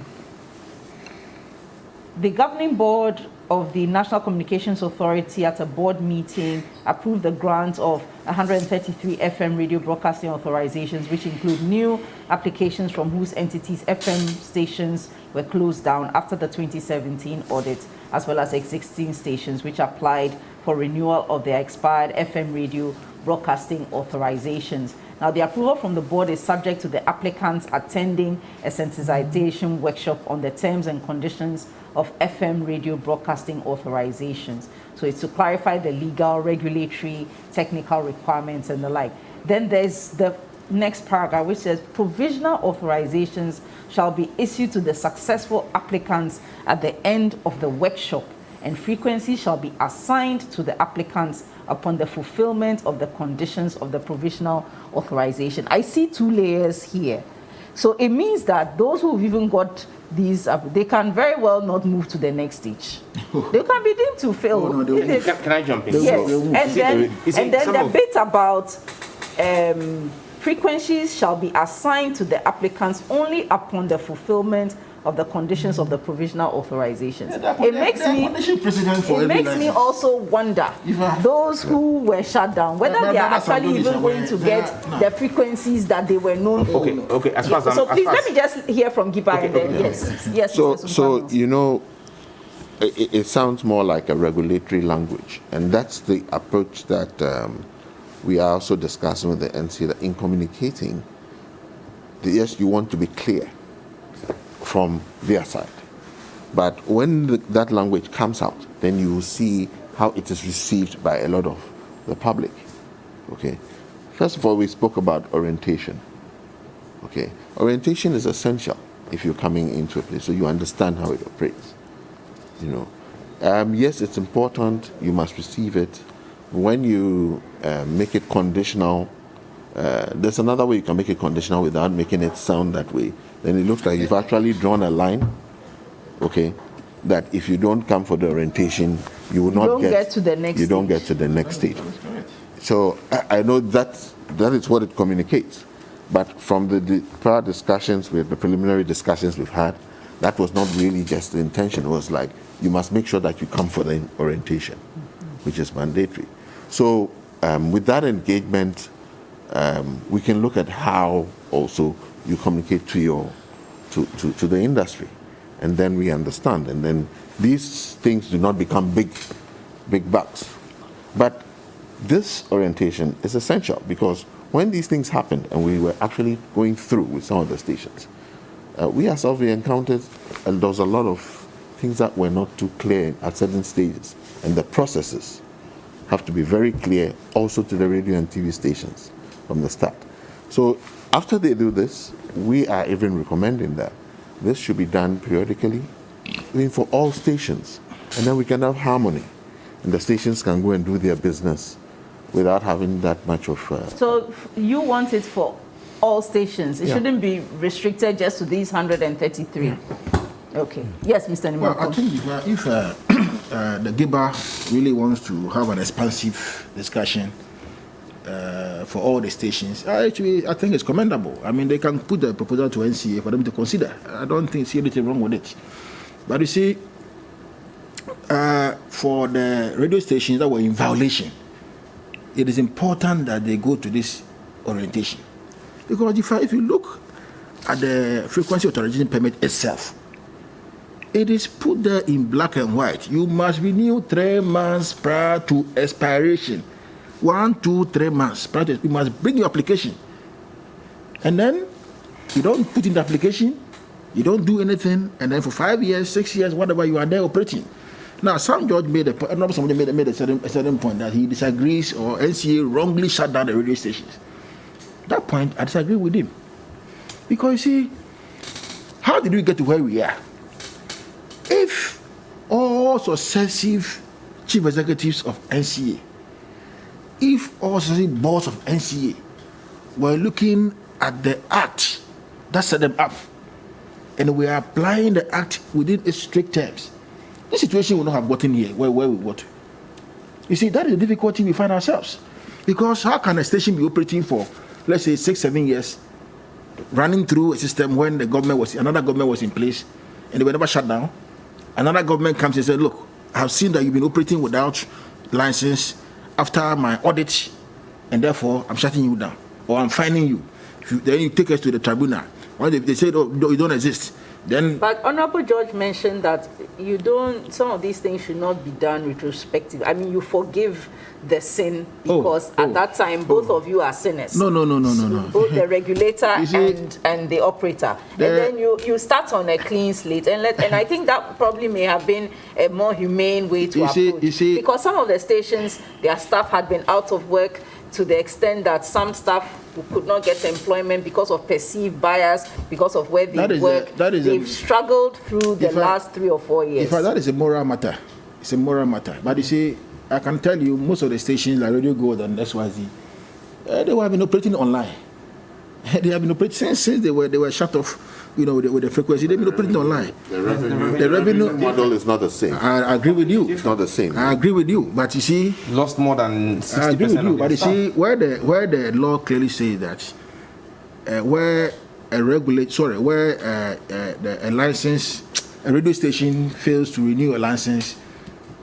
governing board of the National Communications Authority at a board meeting approved the grant of 133 FM radio broadcasting authorizations, which include new applications from whose entities FM stations were closed down after the 2017 audit, as well as existing stations which applied for renewal of their expired FM radio broadcasting authorizations. Now, the approval from the board is subject to the applicants attending a sensitization workshop on the terms and conditions of FM radio broadcasting authorizations. So it's to clarify the legal, regulatory, technical requirements and the like. Then there's the next paragraph, which says provisional authorizations shall be issued to the successful applicants at the end of the workshop, and frequency shall be assigned to the applicants upon the fulfillment of the conditions of the provisional authorization. I see two layers here. So it means that those who've even got these, they can very well not move to the next stage. They can be deemed to fail. Oh, no, Can I jump in? Yes, and then the bit about frequencies shall be assigned to the applicants only upon the fulfillment of the conditions of the provisional authorizations. It makes me also wonder those who were shut down, whether they are actually even going to get the frequencies that they were known for. Okay. As far as so please let me just hear from Gibber and then yes. So you know, it sounds more like a regulatory language, and that's the approach that we are also discussing with the NCA, that in communicating, yes, you want to be clear from their side. But when that language comes out, then you will see how it is received by a lot of the public. Okay. First of all, we spoke about orientation. Okay. Orientation is essential if you're coming into a place, so you understand how it operates. You know, yes, it's important. You must receive it. When you make it conditional, There's another way you can make it conditional without making it sound that way. Then it looks like you've actually drawn a line, okay, that if you don't come for the orientation, you will not get to the next you stage. don't get to the next stage. So I know that is what it communicates. But from the prior discussions, with the preliminary discussions we've had, that was not really just the intention. It was like, you must make sure that you come for the orientation, which is mandatory. So with that engagement, we can look at how also you communicate to the industry, and then we understand, and then these things do not become big bucks. But this orientation is essential, because when these things happened and we were actually going through with some of the stations, we encountered there was a lot of things that were not too clear at certain stages, and the processes have to be very clear also to the radio and TV stations from the start. So after they do this, we are even recommending that this should be done periodically, for all stations, and then we can have harmony, and the stations can go and do their business without having that much of... So you want it for all stations? It Yeah. shouldn't be restricted just to these 133? Okay. Yes, Mr. Nimoko. Well, I think if the Gibber really wants to have an expansive discussion for all the stations, I think it's commendable. I mean, they can put the proposal to NCA for them to consider. I don't see anything wrong with it. But you see, for the radio stations that were in violation, it is important that they go to this orientation. Because if you look at the frequency authorization permit itself, it is put there in black and white. You must renew 3 months prior to expiration. 1, 2, 3 months prior to, you must bring your application. And then you don't put in the application, you don't do anything, and then for 5 years, 6 years, whatever, you are there operating. Now, some judge made somebody made a certain point that he disagrees, or NCA wrongly shut down the radio stations. That point, I disagree with him. Because you see, how did we get to where we are? If all successive chief executives of NCA, if all successive boards of NCA were looking at the act that set them up, and we are applying the act within its strict terms, this situation would not have gotten here where we got. You see, that is the difficulty we find ourselves. Because how can a station be operating for, let's say, 6, 7 years, running through a system when another government was in place, and they were never shut down? Another government comes and says, look, I have seen that you've been operating without license after my audit, and therefore I'm shutting you down, or I'm fining you. Then you take us to the tribunal. When they say, oh, you don't exist, then... But Honorable George mentioned that some of these things should not be done retrospective. I mean, you forgive the sin because at that time, both of you are sinners. No. Both the regulator and the operator. And then you start on a clean slate. And I think that probably may have been a more humane way to approach. Because some of the stations, their staff had been out of work to the extent that some staff could not get employment because of perceived bias, because of where they work. They've struggled through the last 3 or 4 years. In fact, that is a moral matter. It's a moral matter. But you see, I can tell you, most of the stations like Radio Gold and XYZ, they have been operating online. They have been operating since they were shut off, with the frequency. They've been operating online. The revenue model is not the same. I agree with you. It's not the same. I agree with you, but you see, Lost more than 60% I agree with you, of but you staff. see, where the law clearly says that where a radio station fails to renew a license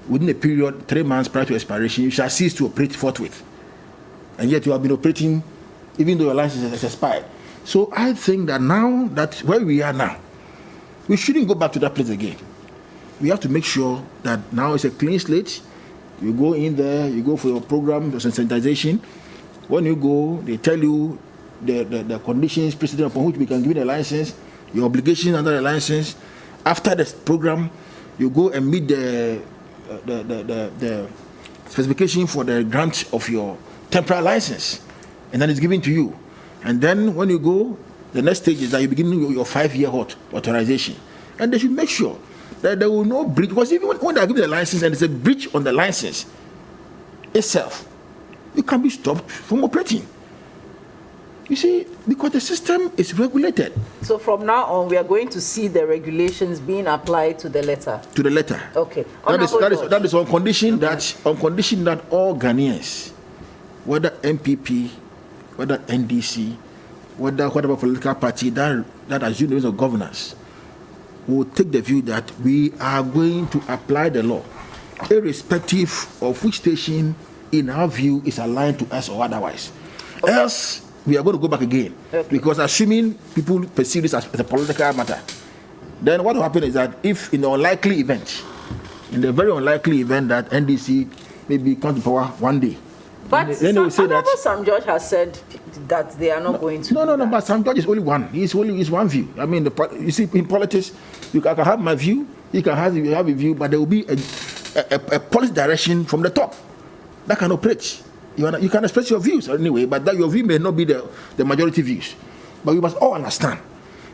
within a period 3 months prior to expiration, you shall cease to operate forthwith. And yet you have been operating even though your license has expired. So I think that now that where we are now, we shouldn't go back to that place again. We have to make sure that now it's a clean slate. You go in there, you go for your program, your sensitization. When you go, they tell you the conditions precedent upon which we can give you the license, your obligations under the license. After the program, you go and meet the specification for the grant of your temporary license, and then it's given to you. And then when you go, the next stage is that you begin your 5-year authorization. And they should make sure that there will no breach, because even when they are giving the license and there's a breach on the license itself, you can be stopped from operating. You see, because the system is regulated. So from now on, we are going to see the regulations being applied to the letter. To the letter. Okay. That is on condition that all Ghanaians, whether MPP, whether NDC, whatever political party that assumes the rules of governance, will take the view that we are going to apply the law, irrespective of which station, in our view, is aligned to us or otherwise. Okay. Else, we are going to go back again. Okay. Because assuming people perceive this as a political matter, then what will happen is that if in the very unlikely event that NDC maybe comes to power one day, but then they will say that Sam George has said that they are not going to. No. But Sam George is only one. He's one view. I mean, you see, in politics, I can have my view. You can have a view, but there will be a policy direction from the top that can operate. You can express your views anyway, but that your view may not be the majority views. But we must all understand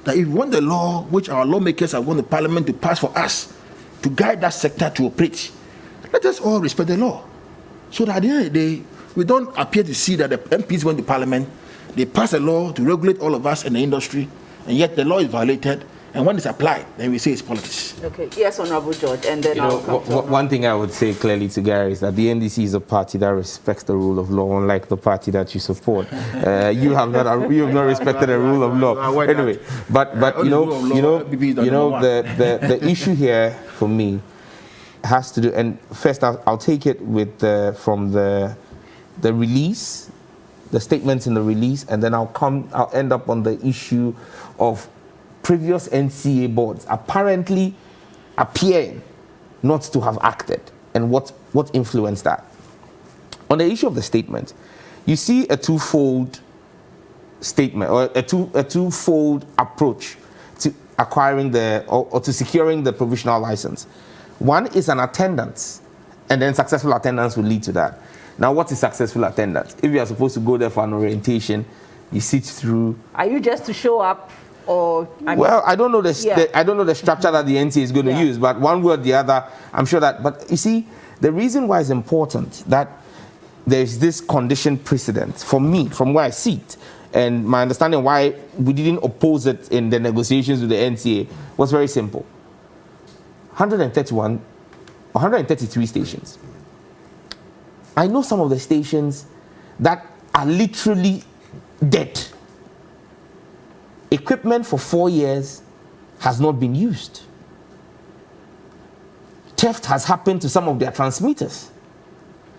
that if we want the law which our lawmakers are going to Parliament to pass for us to guide that sector to operate, let us all respect the law. So that at the end of the day, we don't appear to see that the MPs went to Parliament, they pass a law to regulate all of us in the industry, and yet the law is violated, and when it's applied, then we say it's politics. Okay, yes, Honorable George, and then one thing I would say clearly to Gary is that the NDC is a party that respects the rule of law, unlike the party that you support. You have not respected the rule of law. Anyway, but the issue here for me has to do, and first I'll take it with from the release, the statements in the release, and then I'll end up on the issue of previous NCA boards apparently appearing not to have acted, and what influenced that. On the issue of the statement, you see a twofold statement, or a twofold approach to acquiring or to securing the provisional license. One is an attendance, and then successful attendance will lead to that. Now, what is successful attendance? If you are supposed to go there for an orientation, you sit through. Are you just to show up? I don't know the structure that the NCA is going to use, but one way or the other, I'm sure that. But you see, the reason why it's important that there's this condition precedent for me, from where I see it, and my understanding why we didn't oppose it in the negotiations with the NCA was very simple. 133 stations. I know some of the stations that are literally dead. Equipment for 4 years has not been used. Theft has happened to some of their transmitters.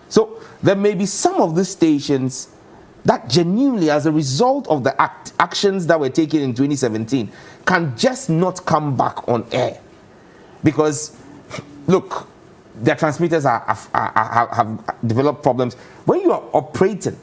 So there may be some of these stations that genuinely, as a result of the actions that were taken in 2017, can just not come back on air. Because, look, their transmitters have developed problems. When you are operating,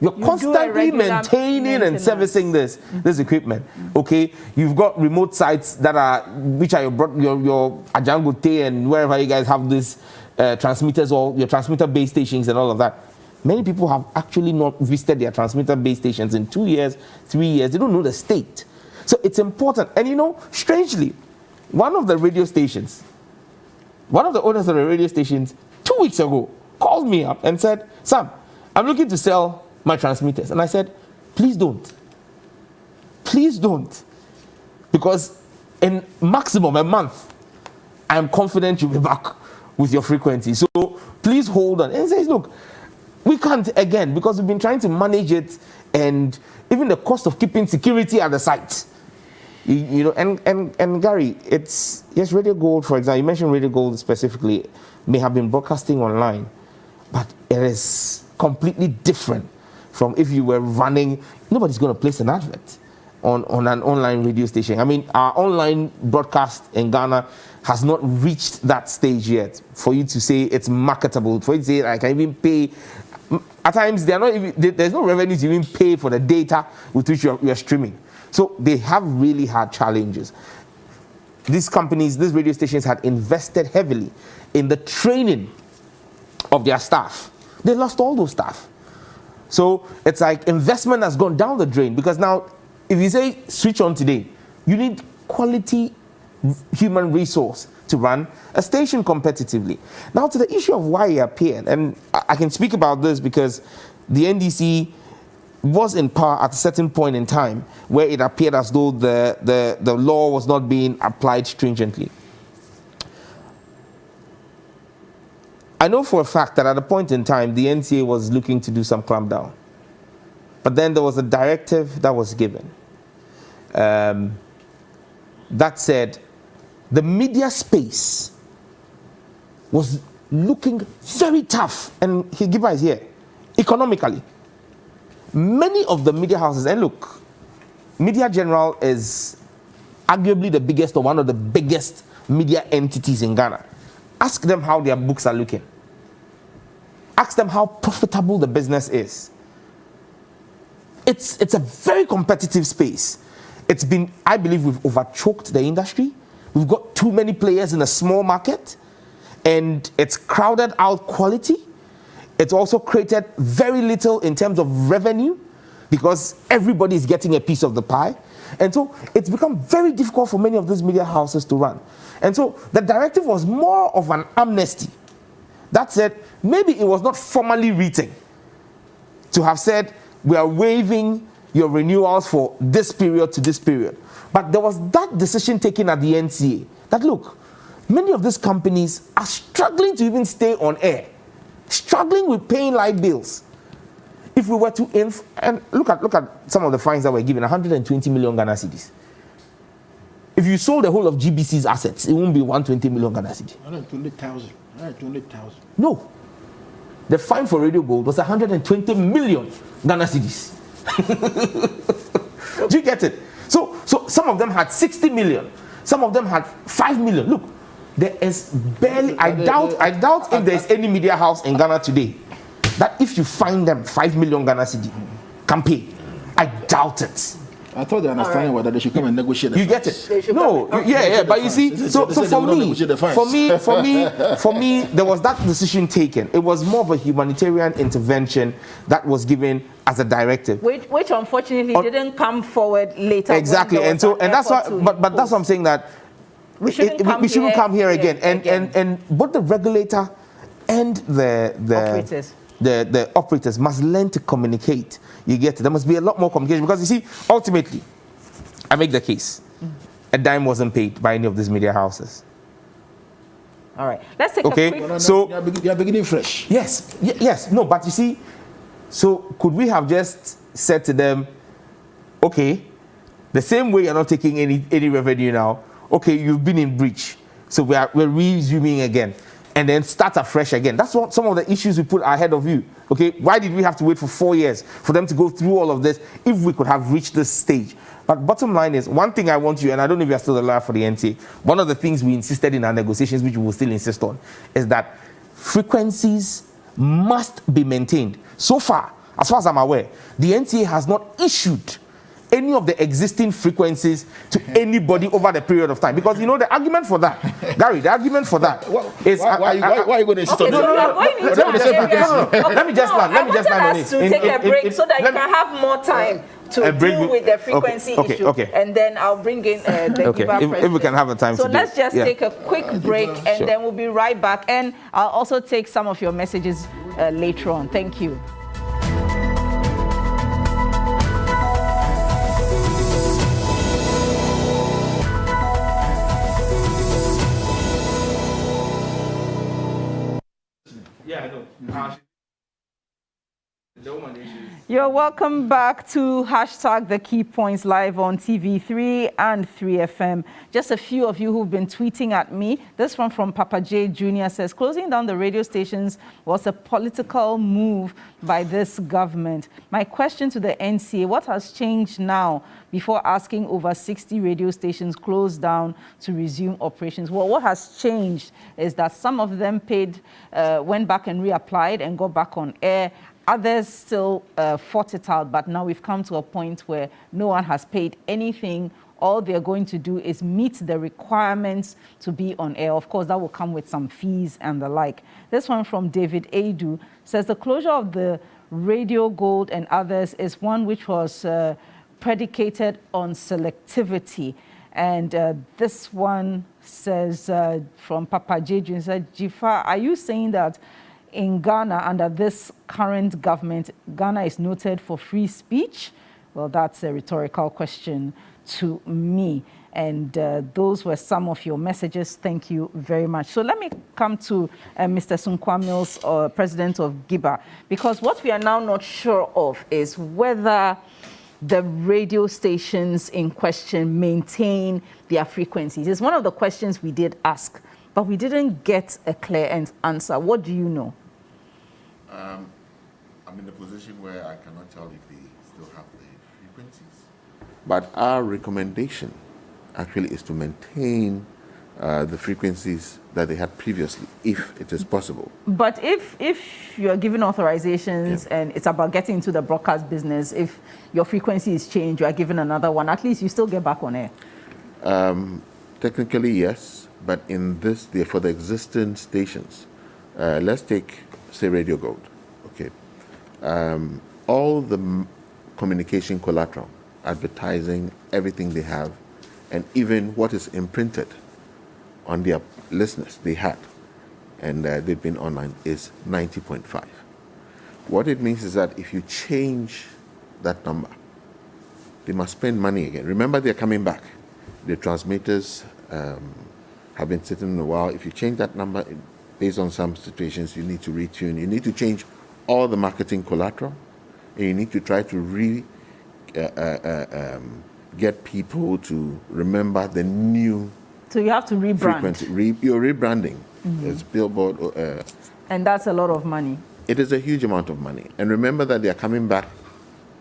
you're constantly maintaining and servicing this equipment. Okay, you've got remote sites which are your Ajangote and wherever you guys have these transmitters, or your transmitter base stations and all of that. Many people have actually not visited their transmitter base stations in 2 years, 3 years. They don't know the state. So it's important. And strangely, one of the owners of the radio stations 2 weeks ago called me up and said, "Sam, I'm looking to sell my transmitters." And I said, please don't. Please don't. Because in maximum a month, I'm confident you'll be back with your frequency. So please hold on. And he says, look, we can't again, because we've been trying to manage it, and even the cost of keeping security at the site. And Gary, yes, Radio Gold, for example, you mentioned Radio Gold specifically, may have been broadcasting online, but it is completely different from if you were running. Nobody's going to place an advert on an online radio station. I mean, our online broadcast in Ghana has not reached that stage yet for you to say it's marketable, for you to say I can even pay. At times, there's no revenue to even pay for the data with which you're streaming. So they have really had challenges. These companies, these radio stations had invested heavily in the training of their staff. They lost all those staff. So it's like investment has gone down the drain, because now if you say switch on today, you need quality human resource to run a station competitively. Now to the issue of why he appeared, and I can speak about this because the NDC was in power at a certain point in time where it appeared as though the law was not being applied stringently. I know for a fact that at a point in time, the NCA was looking to do some clampdown. But then there was a directive that was given. That said, the media space was looking very tough. And Gibber is here. Economically. Many of the media houses, and look, Media General is arguably the biggest or one of the biggest media entities in Ghana. Ask them how their books are looking. Ask them how profitable the business is. It's a very competitive space. It's been, I believe we've overchoked the industry. We've got too many players in a small market, and it's crowded out quality. It's also created very little in terms of revenue because everybody is getting a piece of the pie. And so it's become very difficult for many of these media houses to run. And so the directive was more of an amnesty. That said, maybe it was not formally written to have said, we are waiving your renewals for this period to this period. But there was that decision taken at the NCA that, look, many of these companies are struggling to even stay on air, struggling with paying light bills. If we were to, and look at some of the fines that were given, 120 million Ghana cedis. If you sold the whole of GBC's assets, it won't be 120 million Ghana cedis. 120,000. No. The fine for Radio Gold was 120 million Ghana cedis. Do you get it? So some of them had 60 million. Some of them had 5 million. Look, there is barely, I doubt if there's any media house in Ghana today that if you find them 5 million Ghana cedi can pay. I doubt it. I thought the understanding was that they should come and negotiate the You get it? No, yeah, but you see, so for me, there was that decision taken. It was more of a humanitarian intervention that was given as a directive, which unfortunately didn't come forward later. Exactly, and that's why. But that's what I'm saying, that we shouldn't come here again. And both the regulator and the operators must learn to communicate. You get it? There must be a lot more communication, because you see, ultimately, I make the case, a dime wasn't paid by any of these media houses. All right, let's take a quick... So they are beginning fresh. Yes. No, but you see, so could we have just said to them, okay, the same way you're not taking any revenue now, okay, you've been in breach, so we're resuming again, and then start afresh again. That's what some of the issues we put ahead of you. Okay, why did we have to wait for 4 years for them to go through all of this if we could have reached this stage? But bottom line is, one thing I want you, and I don't know if you're still alive for the NTA, one of the things we insisted in our negotiations, which we will still insist on, is that frequencies must be maintained. So far as I'm aware, the NTA has not issued any of the existing frequencies to anybody over the period of time. Because, you know, the argument for that, Gary, the argument for that is... Why are you going to insist on that? Let me just land on it. To take a break so that you can have more time to deal with the frequency issue. Okay. And then I'll bring in the Gibber if we can have the time to do it. So let's just take a quick break, and then we'll be right back. And I'll also take some of your messages later on. Thank you. Yeah, I know. You're welcome back to #The Key Points live on TV3 and 3FM. Just a few of you who've been tweeting at me. This one from Papa J Jr. says, closing down the radio stations was a political move by this government. My question to the NCA, what has changed now before asking over 60 radio stations closed down to resume operations? Well, what has changed is that some of them went back and reapplied and got back on air. Others still fought it out, but now we've come to a point where no one has paid anything. All they're going to do is meet the requirements to be on air. Of course, that will come with some fees and the like. This one from David Adu says the closure of the Radio Gold and others is one which was predicated on selectivity. And this one says from Papa J. Jr. said, Jifa, are you saying that in Ghana, under this current government, Ghana is noted for free speech? Well, that's a rhetorical question to me. And those were some of your messages. Thank you very much. So let me come to Mr. Sunkwa Mills, president of Gibber, because what we are now not sure of is whether the radio stations in question maintain their frequencies. It's one of the questions we did ask, but we didn't get a clear answer. What do you know? I'm in a position where I cannot tell if they still have the frequencies. But our recommendation actually is to maintain the frequencies that they had previously, if it is possible. But if you are given authorizations and it's about getting into the broadcast business, if your frequency is changed, you are given another one, at least you still get back on air. Technically, yes, but in this, for the existing stations, let's take, say, Radio Gold, okay? All the communication collateral, advertising, everything they have, and even what is imprinted on their listeners they had, and they've been online, is 90.5. What it means is that if you change that number, they must spend money again. Remember, they're coming back. The transmitters have been sitting a while. If you change that number, based on some situations, you need to retune. You need to change all the marketing collateral, and you need to try to get people to remember the new. So you have to rebrand. Frequency. You're rebranding. It's billboard. And that's a lot of money. It is a huge amount of money. And remember that they are coming back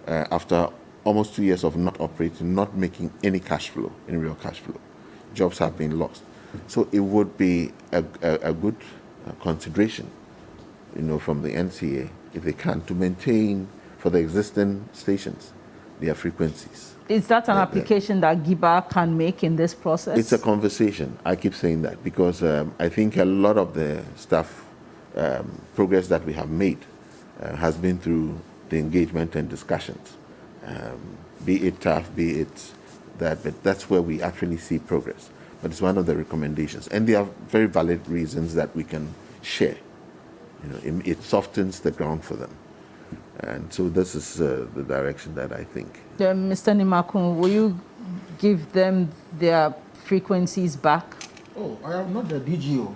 after almost 2 years of not operating, not making any cash flow, any real cash flow. Jobs have been lost. So it would be a good consideration, from the NCA, if they can, to maintain for the existing stations their frequencies. Is that an application that Gibber can make in this process? It's a conversation. I keep saying that because I think a lot of the stuff, progress that we have made has been through the engagement and discussions. Be it tough, be it that, but that's where we actually see progress. But it's one of the recommendations. And there are very valid reasons that we can share. It softens the ground for them. And so this is the direction that I think. Mr. Nimakun, will you give them their frequencies back? Oh, I am not the DGO.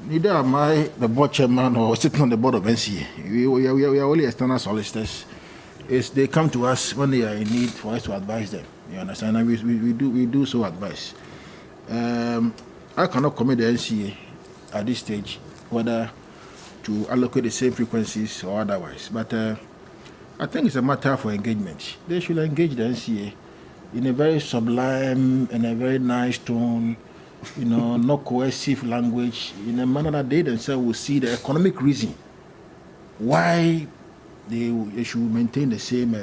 Neither am I the board chairman or sitting on the board of NCA. We are only external solicitors. They come to us when they are in need for us to advise them. You understand? And we do so advise. I cannot commit the NCA at this stage whether to allocate the same frequencies or otherwise. But I think it's a matter for engagement. They should engage the NCA in a very sublime and a very nice tone, not coercive language, in a manner that they themselves will see the economic reason why they should maintain the same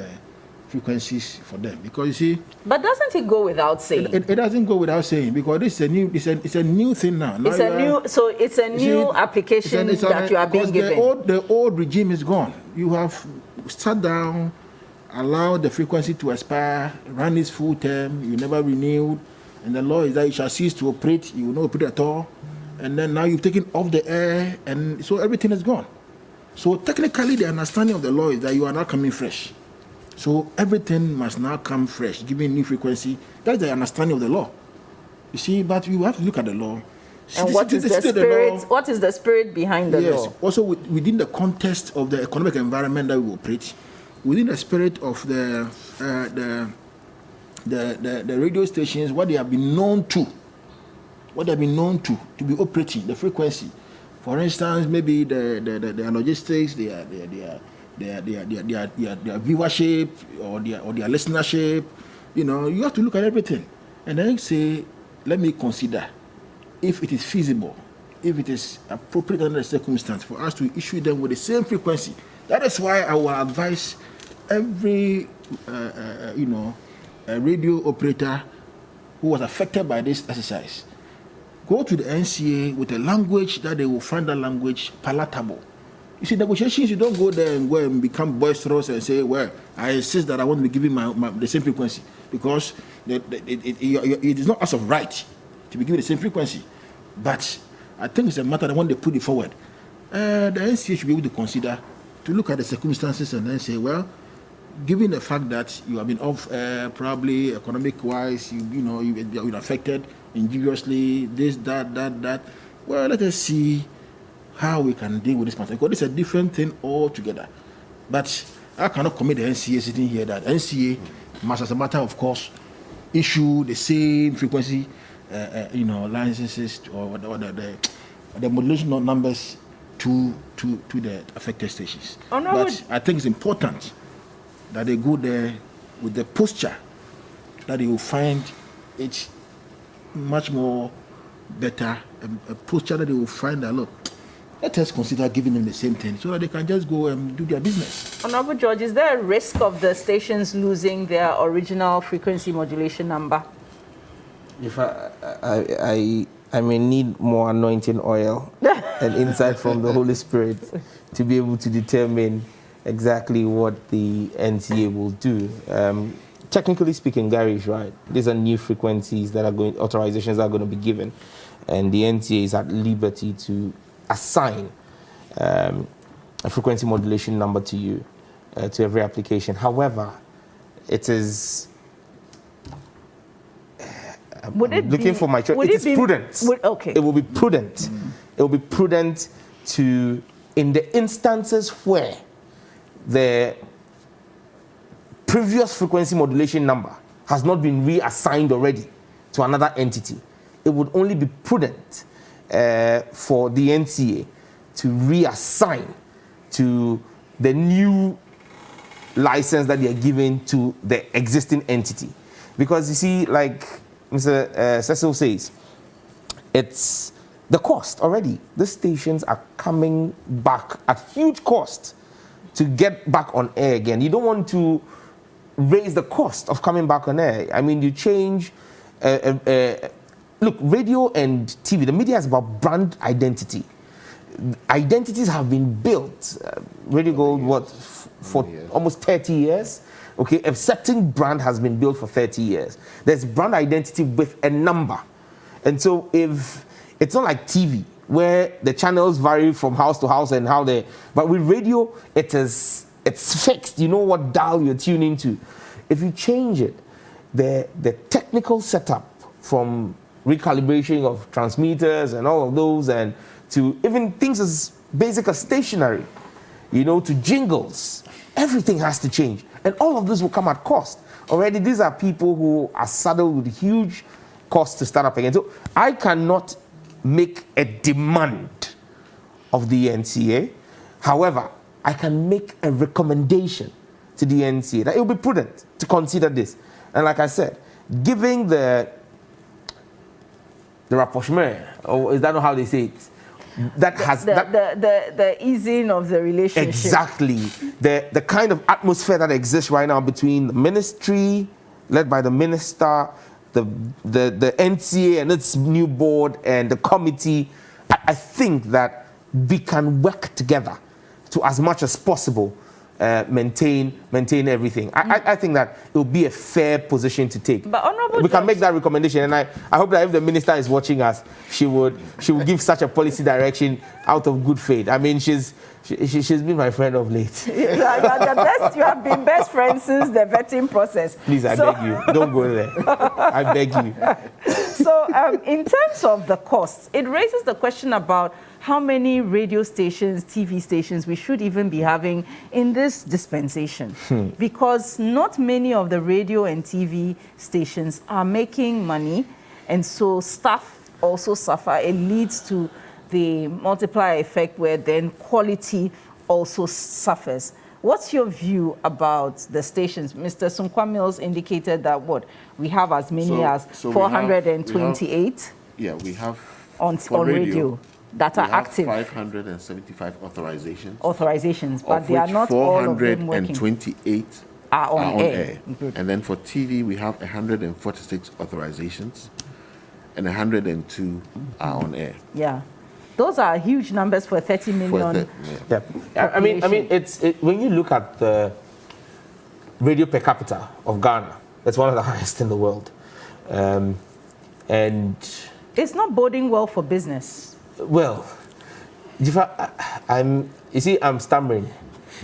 frequencies for them. Because you see, but doesn't it go without saying? It doesn't go without saying, because this is it's a new thing now. It's a new application that you are being given. The old regime is gone. You have sat down, allowed the frequency to expire, ran its full term, you never renewed, and the law is that you shall cease to operate, you will not operate at all, and then now you've taken off the air, and so everything is gone. So technically the understanding of the law is that you are not coming fresh. So everything must now come fresh, given new frequency. That's the understanding of the law. You see, but you have to look at the law. And what is the spirit? What is the spirit behind the law? Yes. Also within the context of the economic environment that we operate, within the spirit of the radio stations, what they have been known to be operating, the frequency. For instance, maybe their logistics, their viewership or their listenership. You have to look at everything and then say, let me consider if it is feasible, if it is appropriate under the circumstance for us to issue them with the same frequency. That is why I will advise every a radio operator who was affected by this exercise, go to the NCA with a language that they will find that language palatable. You see, negotiations, you don't go there and go and become boisterous and say, well, I insist that I want to be giving the same frequency, because it is not as of right to be given the same frequency. But I think it's a matter that when they put it forward, the NCA should be able to consider, to look at the circumstances and then say, well, given the fact that you have been off probably economic-wise, you've been affected injuriously, this, that, well, let us see how we can deal with this matter, because it's a different thing altogether. But I cannot commit the NCA sitting here that NCA must, as a matter of course, issue the same frequency, licenses or the modulation numbers to the affected stations. But I think it's important that they go there with the posture that they will find it much more better, a posture that they will find that, look, let us consider giving them the same thing so that they can just go and do their business. Honorable George, is there a risk of the stations losing their original frequency modulation number? If I may need more anointing oil and insight from the Holy Spirit to be able to determine exactly what the NCA will do. Technically speaking, Gary is right. These are new frequencies that are authorizations that are going to be given, and the NCA is at liberty to assign a frequency modulation number to you, to every application. However, it is looking for my choice. It is prudent. Okay. It will be prudent. It will be prudent to, in the instances where the previous frequency modulation number has not been reassigned already to another entity, it would only be prudent for the NCA to reassign to the new license that they are giving to the existing entity. Because you see, like Mr. Cecil says, it's the cost already. The stations are coming back at huge cost to get back on air again. You don't want to raise the cost of coming back on air. I mean, you change. Look, radio and TV, the media is about brand identity. Identities have been built. Radio Gold, for almost 30 years? Okay, a certain brand has been built for 30 years. There's brand identity with a number. And so if it's not like TV, where the channels vary from house to house and how they, but with radio, it's fixed. You know what dial you're tuning to. If you change it, the technical setup from recalibration of transmitters and all of those, and to even things as basic as stationery, to jingles, everything has to change. And all of this will come at cost. Already, these are people who are saddled with huge costs to start up again. So I cannot make a demand of the NCA. However, I can make a recommendation to the NCA that it will be prudent to consider this. And like I said, giving the rapprochement, or is that not how they say it? That has the easing of the relationship. Exactly. The kind of atmosphere that exists right now between the ministry, led by the minister, the NCA and its new board, and the committee. I think that we can work together to, as much as possible, maintain everything. I think that it will be a fair position to take. But Honorable we can make that recommendation, and I hope that if the minister is watching us, she would give such a policy direction out of good faith. I mean, she's been my friend of late. You have been best friends since the vetting process. Please, I beg you, don't go there. I beg you. So, in terms of the costs, it raises the question about how many radio stations, TV stations we should even be having in this dispensation. Because not many of the radio and TV stations are making money, and so staff also suffer. It leads to the multiplier effect where then quality also suffers. What's your view about the stations? Mr. Sunkwa Mills indicated that we have as many as 428 we have on radio that are active. 575 authorizations, but they are not all of them working. 428 are on air. And then for TV, we have 146 authorizations, and 102 are on air. Yeah. Those are huge numbers for 30 million. I mean, it's when you look at the radio per capita of Ghana, it's one of the highest in the world, and it's not boding well for business. Well, I'm stammering.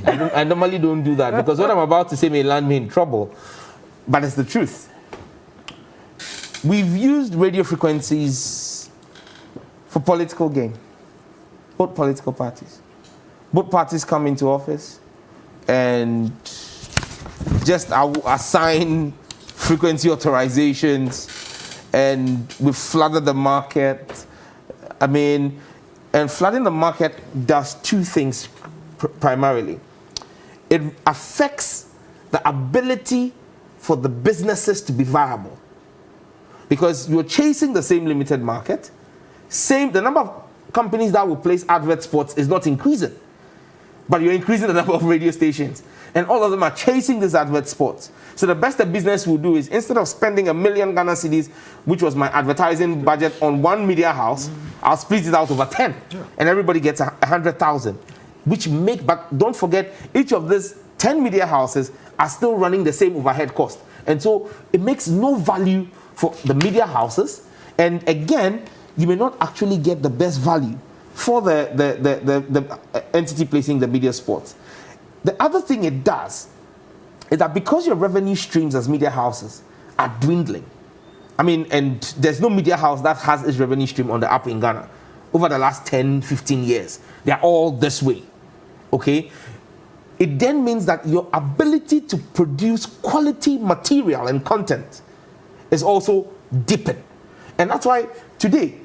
I normally don't do that because what I'm about to say may land me in trouble. But it's the truth. We've used radio frequencies for political gain. Both political parties. Both parties come into office and just assign frequency authorizations, and we've flooded the market. And flooding the market does two things primarily. It affects the ability for the businesses to be viable, because you're chasing the same limited market. The number of companies that will place advert spots is not increasing, but you're increasing the number of radio stations, and all of them are chasing these advert spots. So the best a business will do is, instead of spending $1 million Ghana cedis, which was my advertising budget on one media house, I'll split it out over 10, and everybody gets 100,000. But don't forget, each of these 10 media houses are still running the same overhead cost, and so it makes no value for the media houses. And again, you may not actually get the best value for the entity placing the media spots. The other thing it does is that because your revenue streams as media houses are dwindling, and there's no media house that has its revenue stream on the up in Ghana over the last 10, 15 years. They're all this way, okay? It then means that your ability to produce quality material and content is also dipping. And that's why today,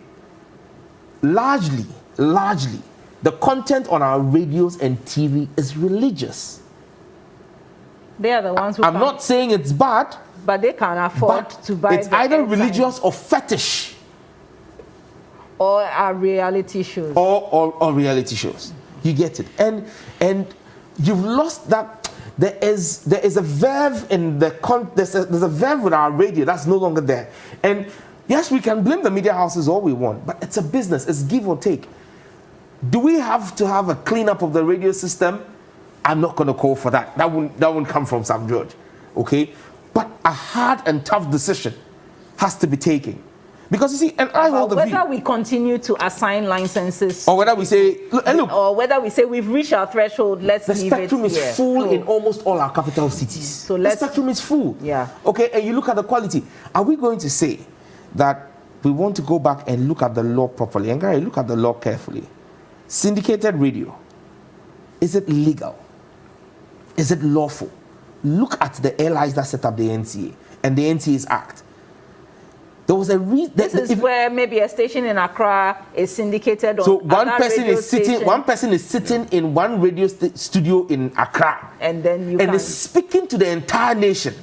largely, the content on our radios and TV is religious. They are the ones who I'm not saying it's bad, but they can afford to buy. It's either religious or fetish, or a reality shows, or reality shows. You get it, and you've lost that. There is a verve in the there's a verve with our radio that's no longer there. And yes, we can blame the media houses all we want, but it's a business. It's give or take. Do we have to have a cleanup of the radio system? I'm not going to call for that. That won't come from Sam George, okay? But a hard and tough decision has to be taken. Because you see, and I hold the view. Whether we continue to assign licenses, or whether we say, look, or whether we say we've reached our threshold, let's leave it. The spectrum is full in almost all our capital cities. So the spectrum is full. Yeah. Okay, and you look at the quality. Are we going to say that we want to go back and look at the law properly? And Gary, look at the law carefully. Syndicated radio, is it legal? Is it lawful? Look at the airlines that set up the NCA and the NCA's Act. There was a reason. This is where maybe a station in Accra is syndicated on. So one person is sitting in one radio studio in Accra, and then is speaking to the entire nation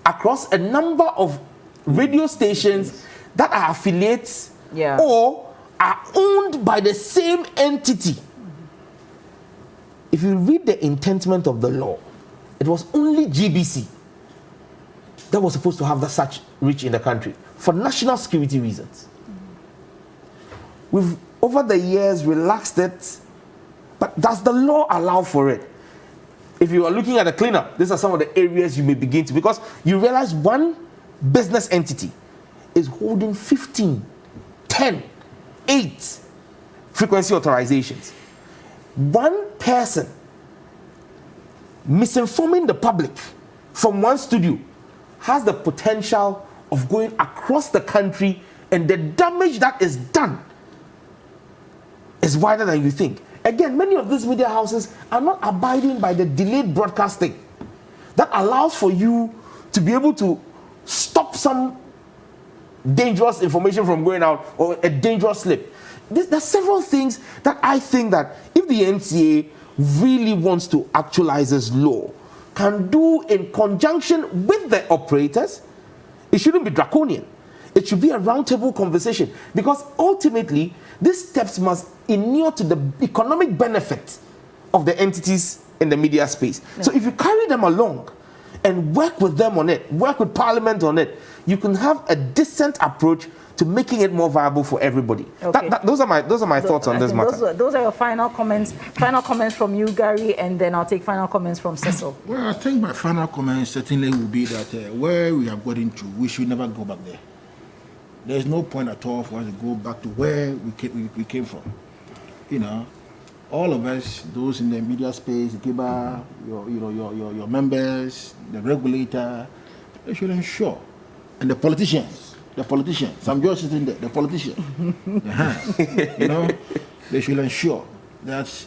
across a number of radio stations that are affiliates or are owned by the same entity. If you read the intentment of the law, it was only GBC that was supposed to have that such reach in the country for national security reasons. We've over the years relaxed it, but does the law allow for it? If you are looking at a cleanup, these are some of the areas you may begin to, because you realize one business entity is holding 15, 10, 8 frequency authorizations. One person misinforming the public from one studio has the potential of going across the country, and the damage that is done is wider than you think. Again, many of these media houses are not abiding by the delayed broadcasting that allows for you to be able to stop some dangerous information from going out or a dangerous slip. There's several things that I think that if the NCA really wants to actualize this law, can do in conjunction with the operators. It shouldn't be draconian. It should be a roundtable conversation, because ultimately these steps must inure to the economic benefit of the entities in the media space. Yeah. So if you carry them along and work with them on it, work with Parliament on it, you can have a decent approach to making it more viable for everybody. Okay. Those are my thoughts on this matter. Those are your final comments. Final comments from you, Gary, and then I'll take final comments from Cecil. Well, I think my final comment certainly will be that where we have gotten to, we should never go back there. There's no point at all for us to go back to where we came from. all of us, those in the media space, Gibber, your members, the regulator, they should ensure, and the politicians, some just sitting there, the politicians, they should ensure that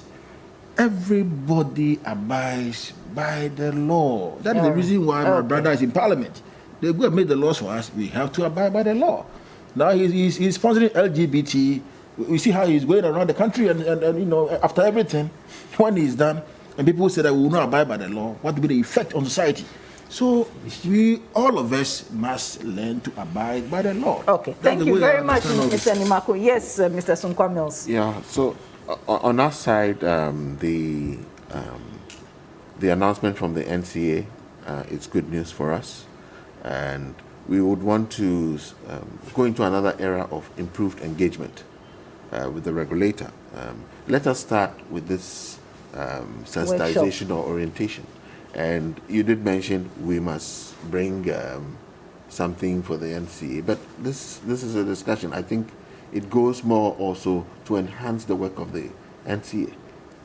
everybody abides by the law. That is the reason why my brother is in Parliament. They go and make the laws for us. We have to abide by the law. Now he's sponsoring LGBT. We see how he's going around the country, and after everything, when he's done, and people say that we will not abide by the law, what will be the effect on society? So all of us must learn to abide by the law. Okay, thank you very much, Mr. Nimako. Yes, Mr. Sunkwa Mills. Yeah, so on our side, the announcement from the NCA, it's good news for us, and we would want to go into another era of improved engagement with the regulator. Let us start with this sensitization or orientation. And you did mention we must bring something for the NCA, but this is a discussion. I think it goes more also to enhance the work of the NCA,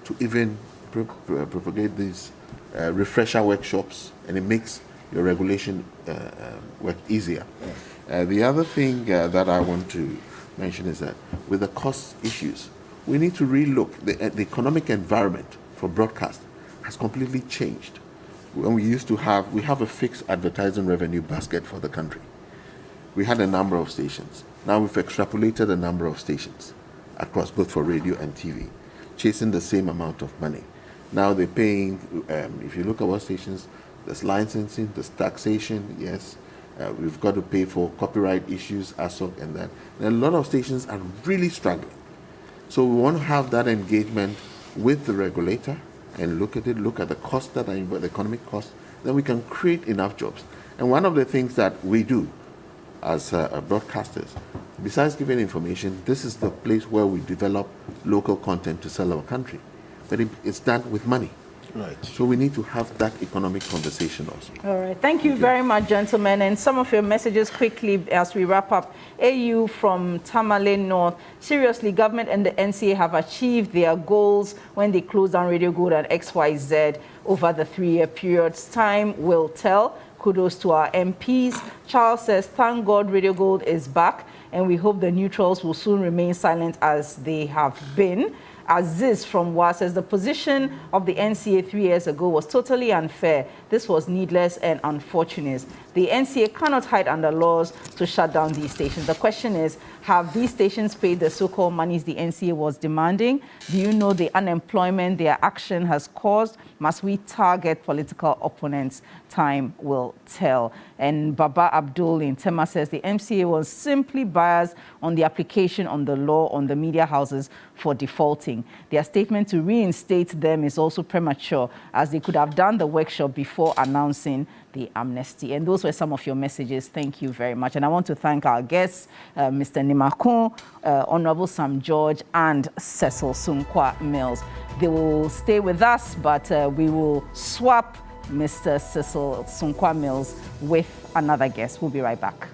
to even propagate these refresher workshops, and it makes your regulation work easier. The other thing that I want to mention is that with the cost issues, we need to relook. The economic environment for broadcast has completely changed. When we have a fixed advertising revenue basket for the country. We had a number of stations. Now we've extrapolated a number of stations across both for radio and TV, chasing the same amount of money. Now they're paying, if you look at what stations, there's licensing, there's taxation, yes. We've got to pay for copyright issues, ASOC and that. And a lot of stations are really struggling. So we want to have that engagement with the regulator and look at the cost that are involved, the economic cost, then we can create enough jobs. And one of the things that we do as broadcasters, besides giving information, this is the place where we develop local content to sell our country. But it's done with money. Right. So we need to have that economic conversation also. All right. Thank you very much, gentlemen. And some of your messages quickly as we wrap up. AU from Tamale North. Seriously, government and the NCA have achieved their goals when they closed down Radio Gold and XYZ over the 3-year period. Time will tell. Kudos to our MPs. Charles says, thank God Radio Gold is back, and we hope the neutrals will soon remain silent as they have been. Aziz from WA says, the position of the NCA 3 years ago was totally unfair. This was needless and unfortunate. The NCA cannot hide under laws to shut down these stations. The question is, have these stations paid the so-called monies the NCA was demanding? Do you know the unemployment their action has caused? Must we target political opponents? Time will tell. And Baba Abdul in Tema says the MCA was simply biased on the application on the law on the media houses for defaulting. Their statement to reinstate them is also premature, as they could have done the workshop before announcing the amnesty. And those were some of your messages. Thank you very much. And I want to thank our guests, Mr. Nimako, Honorable Sam George, and Cecil Sunkwa Mills. They will stay with us, but we will swap Mr. Cecil Sunkwa Mills with another guest. We'll be right back.